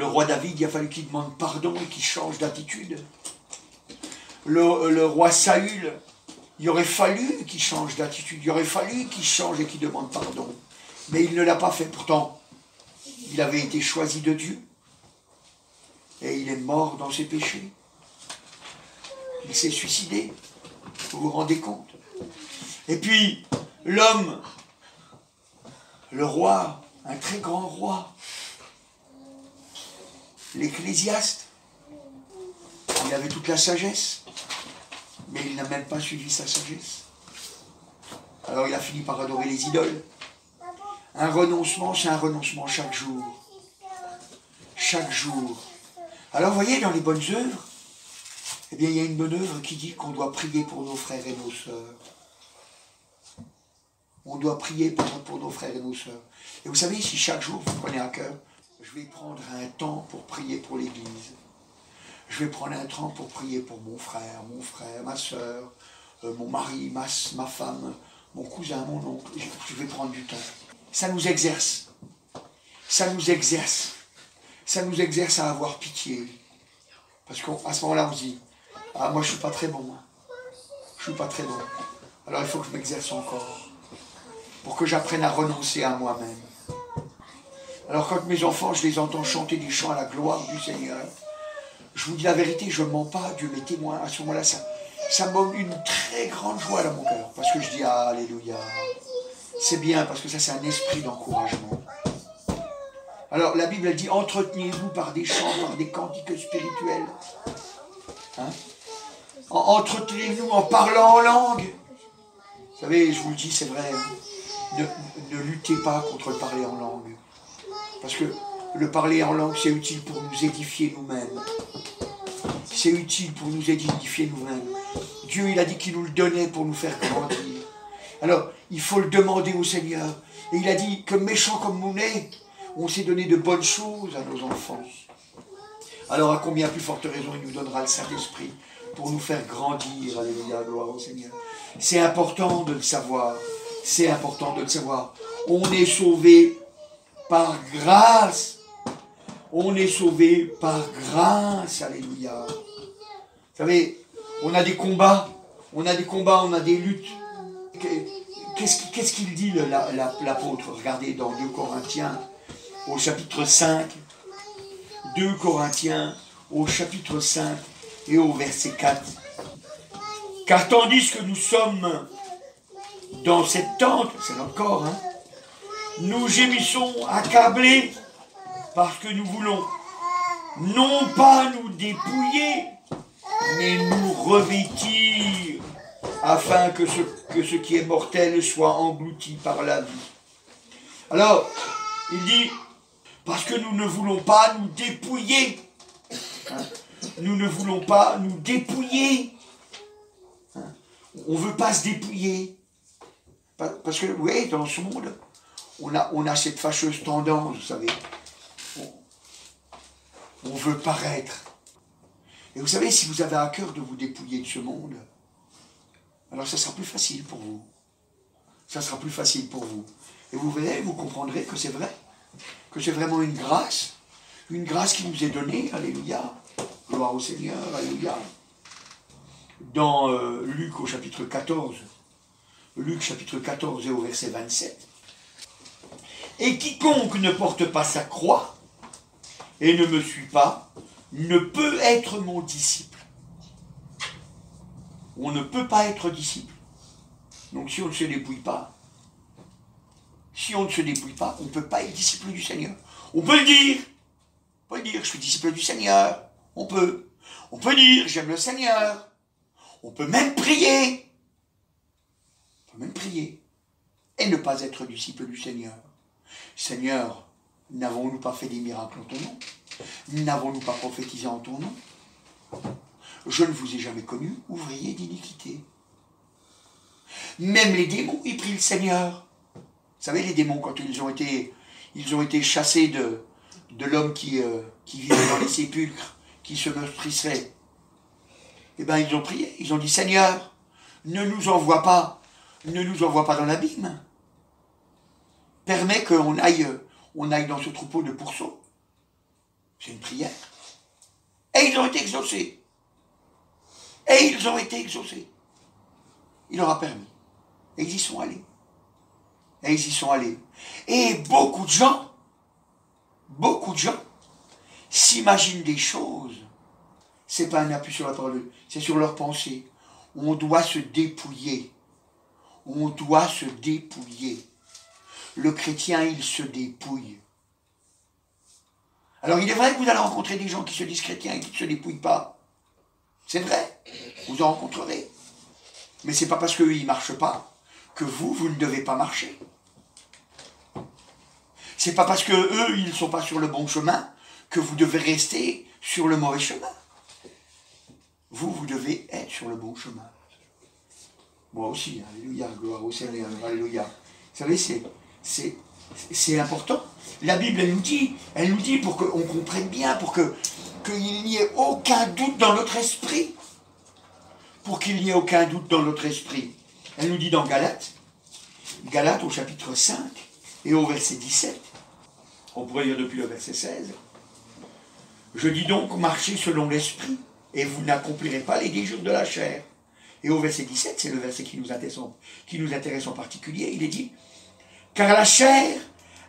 roi David, il a fallu qu'il demande pardon et qu'il change d'attitude. Le roi Saül, il aurait fallu qu'il change d'attitude, il aurait fallu qu'il change et qu'il demande pardon. Mais il ne l'a pas fait. Pourtant, il avait été choisi de Dieu. Et il est mort dans ses péchés. Il s'est suicidé. Vous vous rendez compte? Et puis, l'homme, le roi, un très grand roi, l'ecclésiaste, il avait toute la sagesse, mais il n'a même pas suivi sa sagesse. Alors il a fini par adorer les idoles. Un renoncement, c'est un renoncement chaque jour. Chaque jour. Alors vous voyez, dans les bonnes œuvres, eh bien il y a une bonne œuvre qui dit qu'on doit prier pour nos frères et nos sœurs. On doit prier pour nos frères et nos sœurs. Et vous savez, si chaque jour vous prenez à cœur, je vais prendre un temps pour prier pour l'Église. Je vais prendre un temps pour prier pour mon frère, ma soeur, mon mari, ma femme, mon cousin, mon oncle. Je vais prendre du temps. Ça nous exerce. Ça nous exerce. Ça nous exerce à avoir pitié. Parce qu'à ce moment-là, on se dit, ah, moi je ne suis pas très bon. Je ne suis pas très bon. Alors il faut que je m'exerce encore. Pour que j'apprenne à renoncer à moi-même. Alors quand mes enfants, je les entends chanter des chants à la gloire du Seigneur, je vous dis la vérité, je ne mens pas, Dieu m'est témoin. À ce moment-là, ça me donne une très grande joie dans mon cœur. Parce que je dis, ah, alléluia. C'est bien, parce que ça, c'est un esprit d'encouragement. Alors, la Bible, elle dit, entretenez-vous par des chants, par des cantiques spirituels. Hein? Entretenez-vous en parlant en langue. Vous savez, je vous le dis, c'est vrai, hein? Ne luttez pas contre le parler en langue. Parce que le parler en langue, c'est utile pour nous édifier nous-mêmes. C'est utile pour nous édifier nous-mêmes. Dieu, il a dit qu'il nous le donnait pour nous faire grandir. Alors, il faut le demander au Seigneur. Et il a dit que méchants comme on est, on s'est donné de bonnes choses à nos enfants. Alors, à combien plus forte raison il nous donnera le Saint-Esprit pour nous faire grandir. Alléluia, gloire au Seigneur. C'est important de le savoir. C'est important de le savoir. On est sauvé par grâce. On est sauvé par grâce. Alléluia. Vous savez, on a des combats. On a des luttes. Qu'est-ce qu'il dit l'apôtre? Regardez dans 2 Corinthiens au chapitre 5. 2 Corinthiens au chapitre 5 et au verset 4. Car tandis que nous sommes dans cette tente, c'est notre corps, hein, nous gémissons accablés parce que nous voulons non pas nous dépouiller, mais nous revêtir afin que ce qui est mortel soit englouti par la vie. Alors, il dit, parce que nous ne voulons pas nous dépouiller. Hein, nous ne voulons pas nous dépouiller. Hein, on ne veut pas se dépouiller. Parce que, vous voyez, dans ce monde, on a cette fâcheuse tendance, vous savez. On veut paraître. Et vous savez, si vous avez à cœur de vous dépouiller de ce monde, alors ça sera plus facile pour vous. Ça sera plus facile pour vous. Et vous verrez, vous comprendrez que c'est vrai. Que c'est vraiment une grâce qui nous est donnée. Alléluia. Gloire au Seigneur. Alléluia. Dans Luc au chapitre 14. Luc chapitre 14 et au verset 27. Et quiconque ne porte pas sa croix et ne me suit pas, ne peut être mon disciple. On ne peut pas être disciple. Donc si on ne se dépouille pas, on ne peut pas être disciple du Seigneur. On peut le dire. On peut dire, je suis disciple du Seigneur. On peut. On peut dire, j'aime le Seigneur. On peut même prier. On peut même prier. Et ne pas être disciple du Seigneur. Seigneur, n'avons-nous pas fait des miracles en ton nom? N'avons-nous pas prophétisé en ton nom? Je ne vous ai jamais connu, ouvrier d'iniquité. Même les démons, ils prient le Seigneur. Vous savez, les démons, quand ils ont été chassés de l'homme qui vivait dans les sépulcres, qui se meurtrisserait, eh bien, ils ont prié. Ils ont dit, Seigneur, ne nous envoie pas dans l'abîme. Permet qu'on aille dans ce troupeau de pourceaux. C'est une prière. Et ils ont été exaucés. Il leur a permis. Et ils y sont allés. Et beaucoup de gens s'imaginent des choses. C'est pas un appui sur la parole, c'est sur leur pensée. On doit se dépouiller. Le chrétien, il se dépouille. Alors il est vrai que vous allez rencontrer des gens qui se disent chrétiens et qui ne se dépouillent pas. C'est vrai, vous en rencontrerez. Mais c'est pas parce qu'eux, ils ne marchent pas que vous ne devez pas marcher. C'est pas parce qu'eux, ils ne sont pas sur le bon chemin que vous devez rester sur le mauvais chemin. Vous devez être sur le bon chemin. Moi aussi, alléluia, gloire au Seigneur, alléluia. Vous savez, c'est important. La Bible, elle nous dit pour qu'on comprenne bien, pour qu'il n'y ait aucun doute dans notre esprit. Elle nous dit dans Galates au chapitre 5 et au verset 17, on pourrait lire depuis le verset 16, je dis donc, marchez selon l'esprit, et vous n'accomplirez pas les désirs de la chair. Et au verset 17, c'est le verset qui nous intéresse en particulier, il est dit, car la chair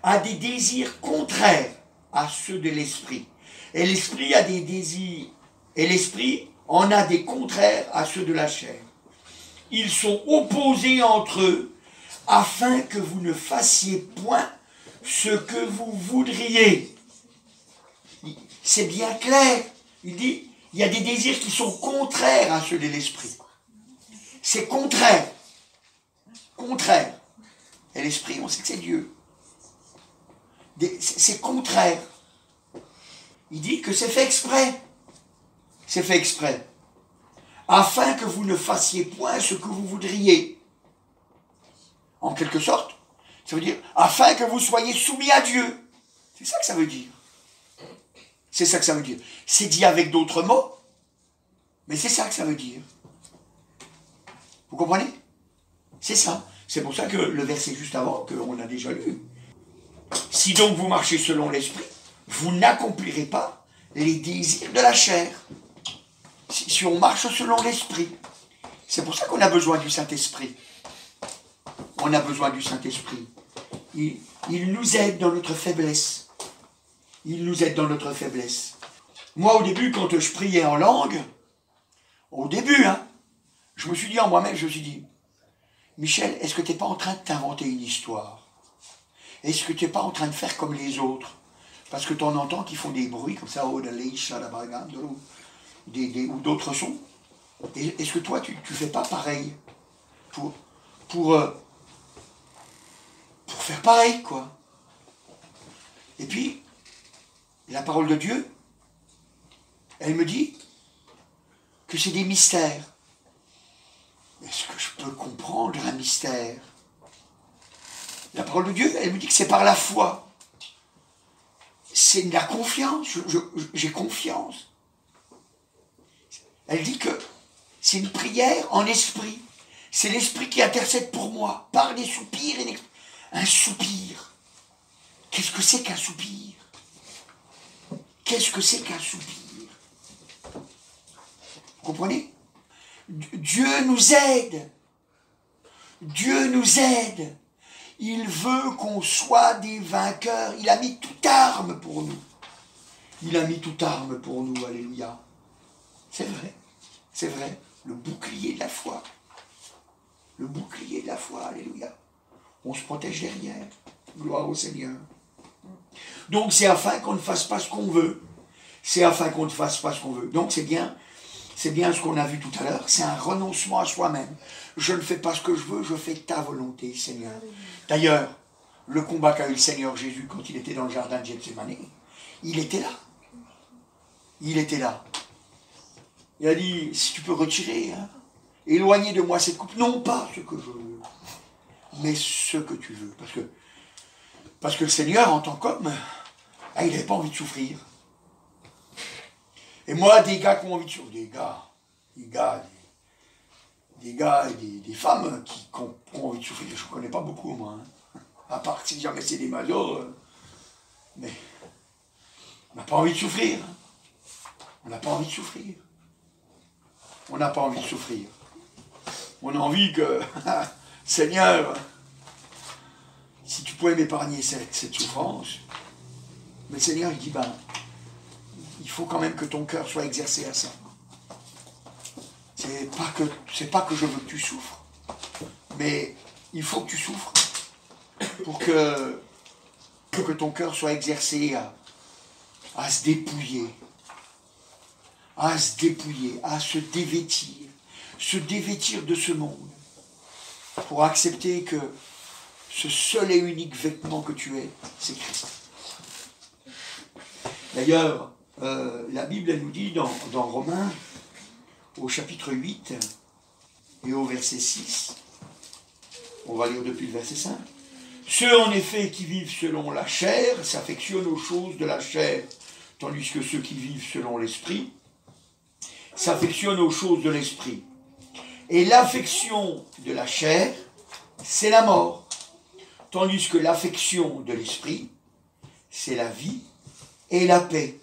a des désirs contraires à ceux de l'esprit. Et l'esprit a des désirs, et l'esprit en a des contraires à ceux de la chair. Ils sont opposés entre eux, afin que vous ne fassiez point ce que vous voudriez. C'est bien clair. Il dit, il y a des désirs qui sont contraires à ceux de l'esprit. C'est contraire. Et l'esprit, on sait que c'est Dieu. C'est contraire. Il dit que c'est fait exprès. Afin que vous ne fassiez point ce que vous voudriez. En quelque sorte, ça veut dire, afin que vous soyez soumis à Dieu. C'est ça que ça veut dire. C'est dit avec d'autres mots, mais c'est ça que ça veut dire. Vous comprenez? C'est ça. C'est pour ça que le verset juste avant, qu'on a déjà lu. Si donc vous marchez selon l'esprit, vous n'accomplirez pas les désirs de la chair. Si on marche selon l'esprit. C'est pour ça qu'on a besoin du Saint-Esprit. Il nous aide dans notre faiblesse. Moi, au début, quand je priais en langue, je me suis dit en moi-même, Michel, est-ce que tu n'es pas en train de t'inventer une histoire? Est-ce que tu n'es pas en train de faire comme les autres? Parce que tu en entends qui font des bruits comme ça, ou d'autres sons. Est-ce que toi, tu ne fais pas pareil pour faire pareil, quoi? Et puis, la parole de Dieu, elle me dit que c'est des mystères. Est-ce que je peux comprendre un mystère? La parole de Dieu, elle me dit que c'est par la foi. C'est de la confiance. J'ai confiance. Elle dit que c'est une prière en esprit. C'est l'esprit qui intercède pour moi par des soupirs. Un soupir. Qu'est-ce que c'est qu'un soupir? Vous comprenez? Dieu nous aide. Il veut qu'on soit des vainqueurs. Il a mis toute arme pour nous. Alléluia. C'est vrai. Le bouclier de la foi. Alléluia. On se protège derrière. Gloire au Seigneur. Donc c'est afin qu'on ne fasse pas ce qu'on veut. Donc c'est bien ce qu'on a vu tout à l'heure. C'est un renoncement à soi-même. Je ne fais pas ce que je veux, je fais ta volonté, Seigneur. D'ailleurs, le combat qu'a eu le Seigneur Jésus quand il était dans le jardin de Gethsémani, il était là. Il a dit, si tu peux retirer, éloigner de moi cette coupe, non pas ce que je veux, mais ce que tu veux. Parce que le Seigneur, en tant qu'homme, il n'avait pas envie de souffrir. Et moi, des gars qui ont envie de souffrir, des gars, des gars et des femmes qui ont envie de souffrir. Je ne connais pas beaucoup, moi. Hein. À part si jamais c'est des masos. Mais on n'a pas envie de souffrir. On n'a pas envie de souffrir. On n'a pas envie de souffrir. On a envie que, Seigneur, si tu pouvais m'épargner cette souffrance. Mais le Seigneur, il dit, ben, il faut quand même que ton cœur soit exercé à ça. C'est pas que je veux que tu souffres, mais il faut que tu souffres pour que ton cœur soit exercé à se dépouiller, à se dévêtir de ce monde, pour accepter que ce seul et unique vêtement que tu es, c'est Christ. D'ailleurs, la Bible, elle nous dit dans Romains, au chapitre 8 et au verset 6, on va lire depuis le verset 5. Ceux en effet qui vivent selon la chair s'affectionnent aux choses de la chair, tandis que ceux qui vivent selon l'esprit s'affectionnent aux choses de l'esprit. Et l'affection de la chair, c'est la mort, tandis que l'affection de l'esprit, c'est la vie et la paix.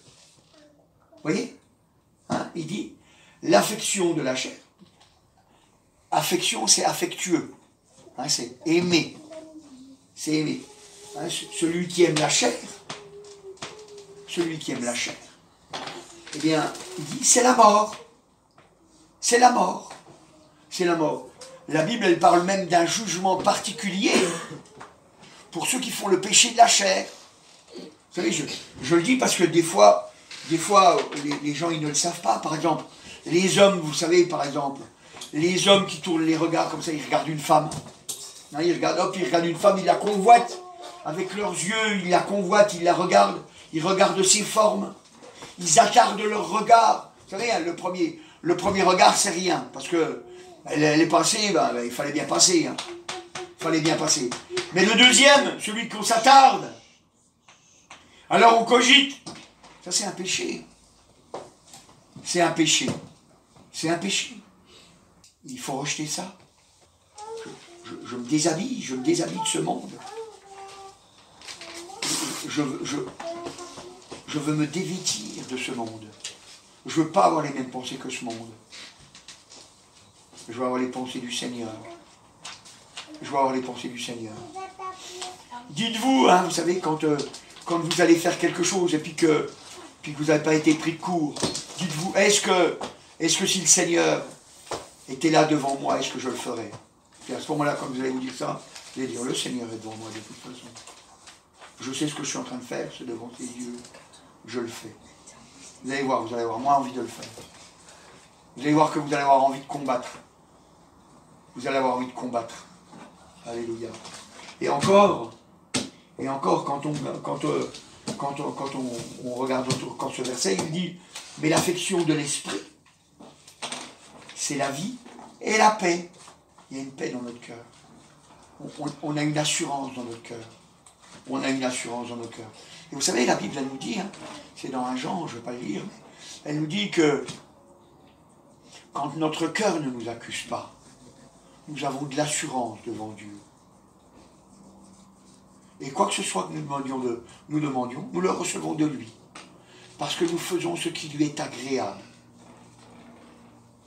Vous voyez, hein, il dit, l'affection de la chair. Affection, c'est affectueux. Hein, c'est aimer. C'est aimer. Hein, celui qui aime la chair, eh bien, il dit, c'est la mort. C'est la mort. C'est la mort. La Bible, elle parle même d'un jugement particulier pour ceux qui font le péché de la chair. Vous savez, je le dis parce que des fois les gens, ils ne le savent pas. Par exemple, les hommes, vous savez, par exemple, les hommes qui tournent les regards comme ça, ils regardent une femme. Non, ils regardent une femme, ils la convoitent. Avec leurs yeux, ils la convoitent, ils la regardent. Ils regardent ses formes. Ils attardent leur regard. Vous savez, hein, le premier regard, c'est rien. Parce que elle est passée, ben, il fallait bien passer. Hein. Il fallait bien passer. Mais le deuxième, celui qu'on s'attarde, alors on cogite. Ça, c'est un péché. C'est un péché. C'est un péché. Il faut rejeter ça. Je me déshabille de ce monde. Je veux me dévêtir de ce monde. Je ne veux pas avoir les mêmes pensées que ce monde. Je veux avoir les pensées du Seigneur. Je veux avoir les pensées du Seigneur. Dites-vous, hein, vous savez, quand vous allez faire quelque chose et puis que vous n'avez pas été pris de court, dites-vous, est-ce que si le Seigneur était là devant moi, est-ce que je le ferais? Et à ce moment-là, quand vous allez vous dire ça, vous allez dire, le Seigneur est devant moi de toute façon. Je sais ce que je suis en train de faire, c'est devant ses yeux. Je le fais. Vous allez voir, moins envie de le faire. Vous allez voir que vous allez avoir envie de combattre. Vous allez avoir envie de combattre. Alléluia. Et encore, quand on regarde autour, quand ce verset, il dit, mais l'affection de l'esprit, c'est la vie et la paix. Il y a une paix dans notre cœur. On a une assurance dans notre cœur. On a une assurance dans nos cœurs. Et vous savez, la Bible, elle nous dit, hein, c'est dans 1 Jean, je ne vais pas le lire, mais elle nous dit que quand notre cœur ne nous accuse pas, nous avons de l'assurance devant Dieu. Et quoi que ce soit que nous demandions, nous le recevons de lui. Parce que nous faisons ce qui lui est agréable.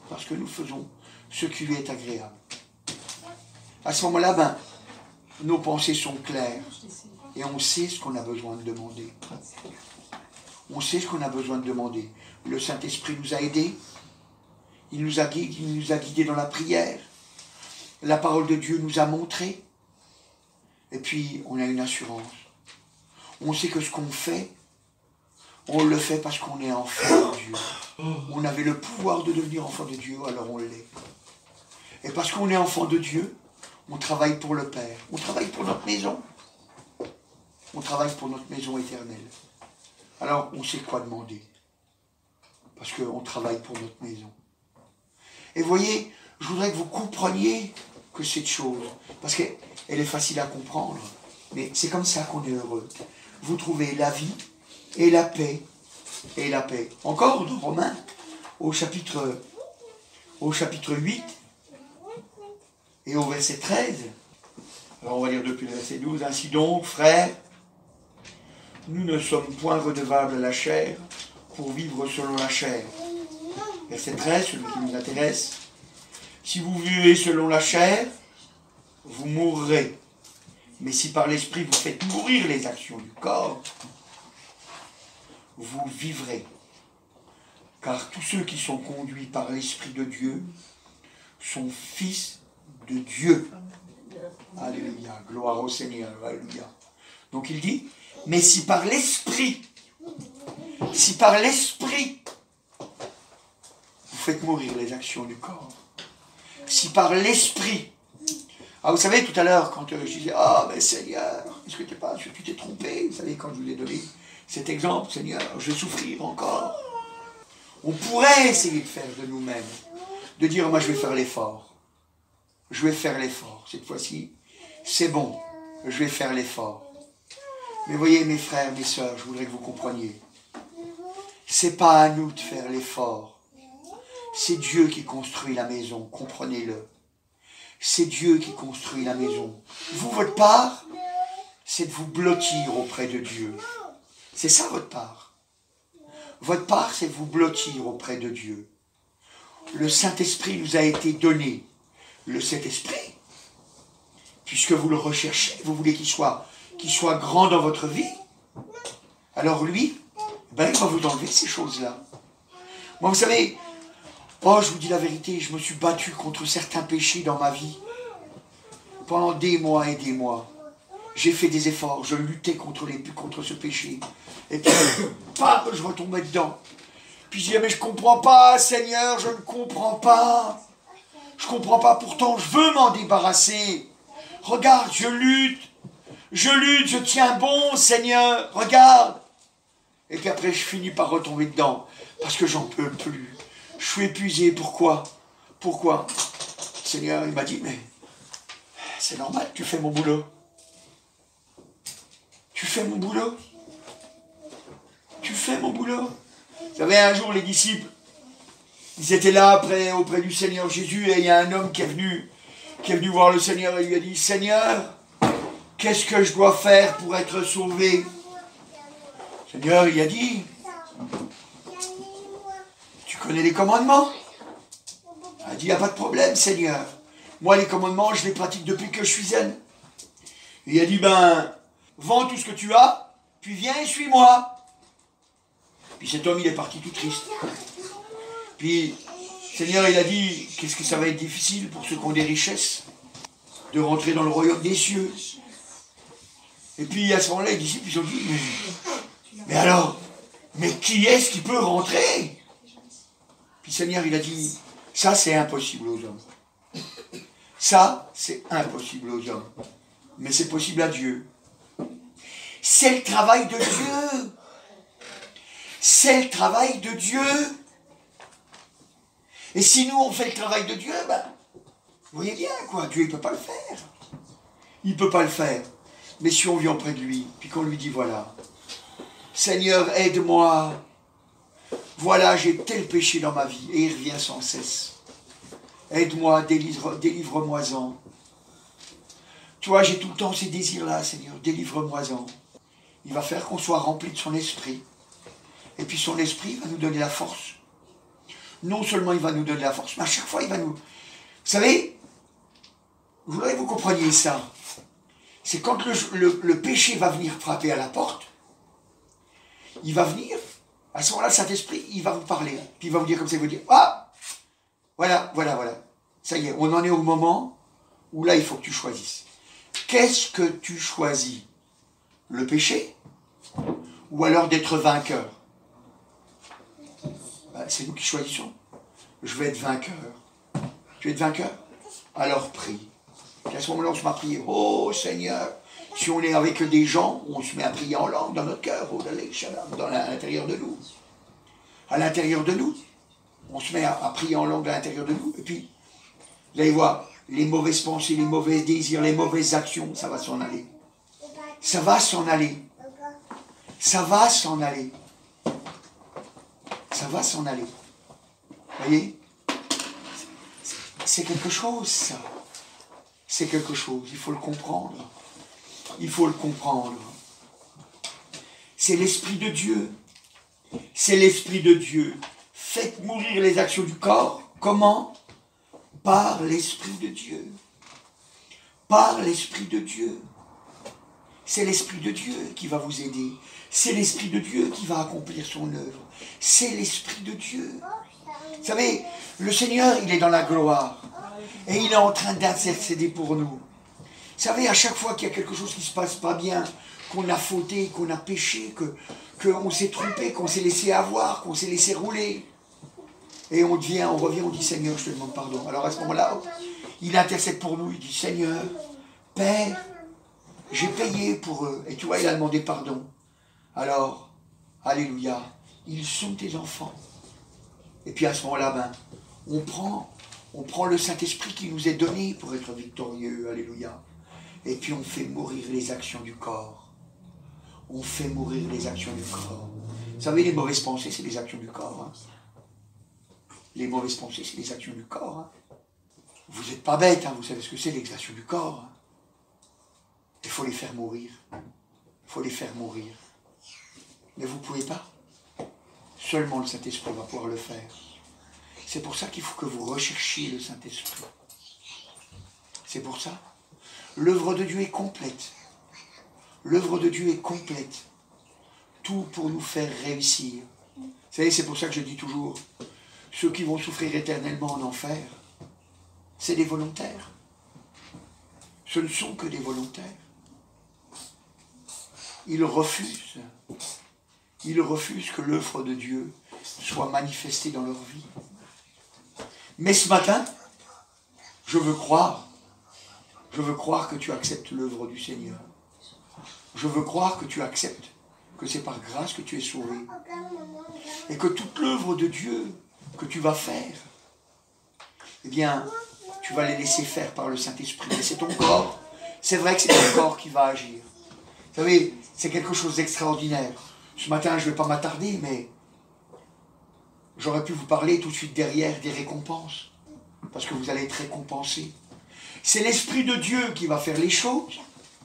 Parce que nous faisons ce qui lui est agréable. À ce moment-là, ben, nos pensées sont claires. Et on sait ce qu'on a besoin de demander. On sait ce qu'on a besoin de demander. Le Saint-Esprit nous a aidés. Il nous a guidés dans la prière. La parole de Dieu nous a montré. Et puis, on a une assurance. On sait que ce qu'on fait, on le fait parce qu'on est enfant de Dieu. On avait le pouvoir de devenir enfant de Dieu, alors on l'est. Et parce qu'on est enfant de Dieu, on travaille pour le Père. On travaille pour notre maison. On travaille pour notre maison éternelle. Alors, on sait quoi demander. Parce qu'on travaille pour notre maison. Et voyez, je voudrais que vous compreniez que cette chose, parce qu'elle est facile à comprendre, mais c'est comme ça qu'on est heureux. Vous trouvez la vie et la paix. Et la paix. Encore dans Romains, au chapitre 8 Et au verset 13, alors on va lire depuis le verset 12, ainsi donc, frères, nous ne sommes point redevables à la chair pour vivre selon la chair. Verset 13, celui qui nous intéresse. Si vous vivez selon la chair, vous mourrez. Mais si par l'esprit vous faites mourir les actions du corps, vous vivrez. Car tous ceux qui sont conduits par l'Esprit de Dieu sont fils de Dieu. Alléluia. Gloire au Seigneur. Alléluia. Donc il dit, mais si par l'Esprit, vous faites mourir les actions du corps, si par l'Esprit, vous savez, tout à l'heure, quand je disais, mais Seigneur, est-ce que tu t'es trompé? Vous savez, quand je vous ai donné cet exemple, Seigneur, je vais souffrir encore. On pourrait essayer de faire de nous-mêmes, de dire, moi je vais faire l'effort. Je vais faire l'effort. Cette fois-ci, c'est bon, je vais faire l'effort. Mais voyez, mes frères, mes sœurs, je voudrais que vous compreniez. C'est pas à nous de faire l'effort. C'est Dieu qui construit la maison, comprenez-le. C'est Dieu qui construit la maison. Vous, votre part, c'est de vous blottir auprès de Dieu. C'est ça votre part. Votre part, c'est de vous blottir auprès de Dieu. Le Saint-Esprit nous a été donné. Le Saint-Esprit, puisque vous le recherchez, vous voulez qu'il soit grand dans votre vie, alors lui, il va vous enlever ces choses-là. Moi, vous savez, je vous dis la vérité, je me suis battu contre certains péchés dans ma vie. Pendant des mois et des mois. J'ai fait des efforts, je luttais contre ce péché. Et puis, je retombais dedans. Puis je disais, mais je ne comprends pas, Seigneur, je ne comprends pas. Je ne comprends pas, pourtant je veux m'en débarrasser. Regarde, je lutte, je tiens bon, Seigneur, regarde. Et puis après, je finis par retomber dedans, parce que j'en peux plus. Je suis épuisé, pourquoi? Seigneur, il m'a dit, mais c'est normal, tu fais mon boulot. Tu fais mon boulot. Vous savez, un jour, les disciples, ils étaient là auprès du Seigneur Jésus, et il y a un homme qui est venu voir le Seigneur et lui a dit, Seigneur, qu'est-ce que je dois faire pour être sauvé? Le Seigneur, il a dit, tu connais les commandements? Il a dit, il n'y a pas de problème, Seigneur. Moi, les commandements, je les pratique depuis que je suis zen. Et il a dit, vends tout ce que tu as, puis viens et suis-moi. Puis cet homme, il est parti tout triste. Puis, le Seigneur, il a dit, qu'est-ce que ça va être difficile pour ceux qui ont des richesses, de rentrer dans le royaume des cieux. Et puis, à ce moment-là, les disciples, ils ont dit, mais alors, mais qui est-ce qui peut rentrer? Puis le Seigneur, il a dit, ça, c'est impossible aux hommes. Ça, c'est impossible aux hommes. Mais c'est possible à Dieu. C'est le travail de Dieu. C'est le travail de Dieu. Et si nous, on fait le travail de Dieu, vous voyez bien, quoi, Dieu, il ne peut pas le faire. Il ne peut pas le faire. Mais si on vient auprès de lui, puis qu'on lui dit, voilà, Seigneur, aide-moi. Voilà, j'ai tel péché dans ma vie. Et il revient sans cesse. Aide-moi, délivre-moi-en. Toi, j'ai tout le temps ces désirs-là, Seigneur, délivre-moi-en. Il va faire qu'on soit rempli de son esprit. Et puis son esprit va nous donner la force. Non seulement il va nous donner la force, mais à chaque fois il va nous... Vous savez, je voudrais que vous compreniez ça. C'est quand le péché va venir frapper à la porte, il va venir, à ce moment-là, le Saint-Esprit, il va vous parler. Puis il va vous dire comme ça, il va vous dire, voilà. Ça y est, on en est au moment où là, il faut que tu choisisses. Qu'est-ce que tu choisis? Le péché? Ou alors d'être vainqueur? C'est nous qui choisissons. Je vais être vainqueur. Tu es vainqueur? Alors prie. Et à ce moment-là, on se met à prier. Oh Seigneur, si on est avec des gens, on se met à prier en langue dans notre cœur, dans l'intérieur de nous. À l'intérieur de nous. On se met à prier en langue à l'intérieur de nous. Et puis, vous allez voir, les mauvaises pensées, les mauvais désirs, les mauvaises actions, ça va s'en aller. Ça va s'en aller. Ça va s'en aller. Ça va s'en aller. Vous voyez? C'est quelque chose, ça. c'est quelque chose, il faut le comprendre. Il faut le comprendre. C'est l'Esprit de Dieu. C'est l'Esprit de Dieu. Faites mourir les actions du corps. Comment? Par l'Esprit de Dieu. Par l'Esprit de Dieu. C'est l'Esprit de Dieu qui va vous aider. C'est l'Esprit de Dieu qui va accomplir son œuvre. C'est l'Esprit de Dieu. Vous savez, le Seigneur, il est dans la gloire. Et il est en train d'intercéder pour nous. Vous savez, à chaque fois qu'il y a quelque chose qui ne se passe pas bien, qu'on a fauté, qu'on a péché, qu'on s'est trompé, qu'on s'est laissé avoir, qu'on s'est laissé rouler, et on revient, on dit Seigneur, je te demande pardon. Alors à ce moment-là, il intercède pour nous, il dit Seigneur, Père, j'ai payé pour eux. Et tu vois, il a demandé pardon. Alors, alléluia, ils sont tes enfants. Et puis à ce moment-là, on prend le Saint-Esprit qui nous est donné pour être victorieux, alléluia. Et puis on fait mourir les actions du corps. On fait mourir les actions du corps. Vous savez, les mauvaises pensées, c'est les actions du corps. Hein. Les mauvaises pensées, c'est les actions du corps. Hein. Vous n'êtes pas bêtes, hein, vous savez ce que c'est, les actions du corps. Hein. Il faut les faire mourir. Il faut les faire mourir. Mais vous ne pouvez pas. Seulement le Saint-Esprit va pouvoir le faire. C'est pour ça qu'il faut que vous recherchiez le Saint-Esprit. C'est pour ça. L'œuvre de Dieu est complète. L'œuvre de Dieu est complète. Tout pour nous faire réussir. Vous savez, c'est pour ça que je dis toujours, ceux qui vont souffrir éternellement en enfer, c'est des volontaires. Ce ne sont que des volontaires. Ils refusent que l'œuvre de Dieu soit manifestée dans leur vie. Mais ce matin, je veux croire que tu acceptes l'œuvre du Seigneur. Je veux croire que tu acceptes que c'est par grâce que tu es sauvé. Et que toute l'œuvre de Dieu que tu vas faire, eh bien, tu vas les laisser faire par le Saint-Esprit. Et c'est ton corps. C'est vrai que c'est ton corps qui va agir. Vous savez, c'est quelque chose d'extraordinaire. Ce matin, je ne vais pas m'attarder, mais j'aurais pu vous parler tout de suite derrière des récompenses. Parce que vous allez être récompensés. C'est l'Esprit de Dieu qui va faire les choses,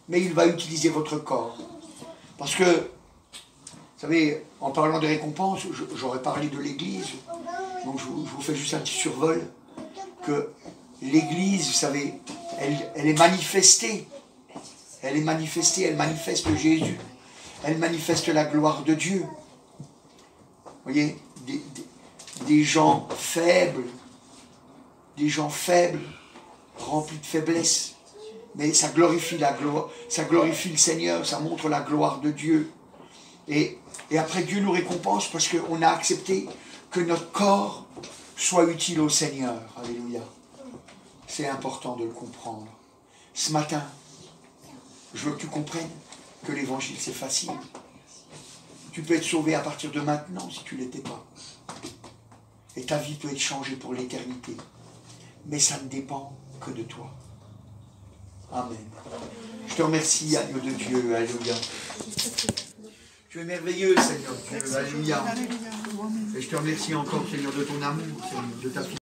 mais il va utiliser votre corps. Parce que, vous savez, en parlant des récompenses, j'aurais parlé de l'Église. Donc je vous fais juste un petit survol. Que l'Église, vous savez, elle est manifestée. Elle est manifestée, elle manifeste Jésus. Elle manifeste la gloire de Dieu. Vous voyez, des gens faibles, remplis de faiblesse. Mais ça glorifie la gloire, ça glorifie le Seigneur, ça montre la gloire de Dieu. Et après, Dieu nous récompense parce qu'on a accepté que notre corps soit utile au Seigneur. Alléluia. C'est important de le comprendre. Ce matin, je veux que tu comprennes que l'évangile, c'est facile. Tu peux être sauvé à partir de maintenant si tu ne l'étais pas. Et ta vie peut être changée pour l'éternité. Mais ça ne dépend que de toi. Amen. Je te remercie, agneau de Dieu. Alléluia. Tu es merveilleux, Seigneur Dieu. Alléluia. Et je te remercie encore, Seigneur, de ton amour, Seigneur, de ta fidélité.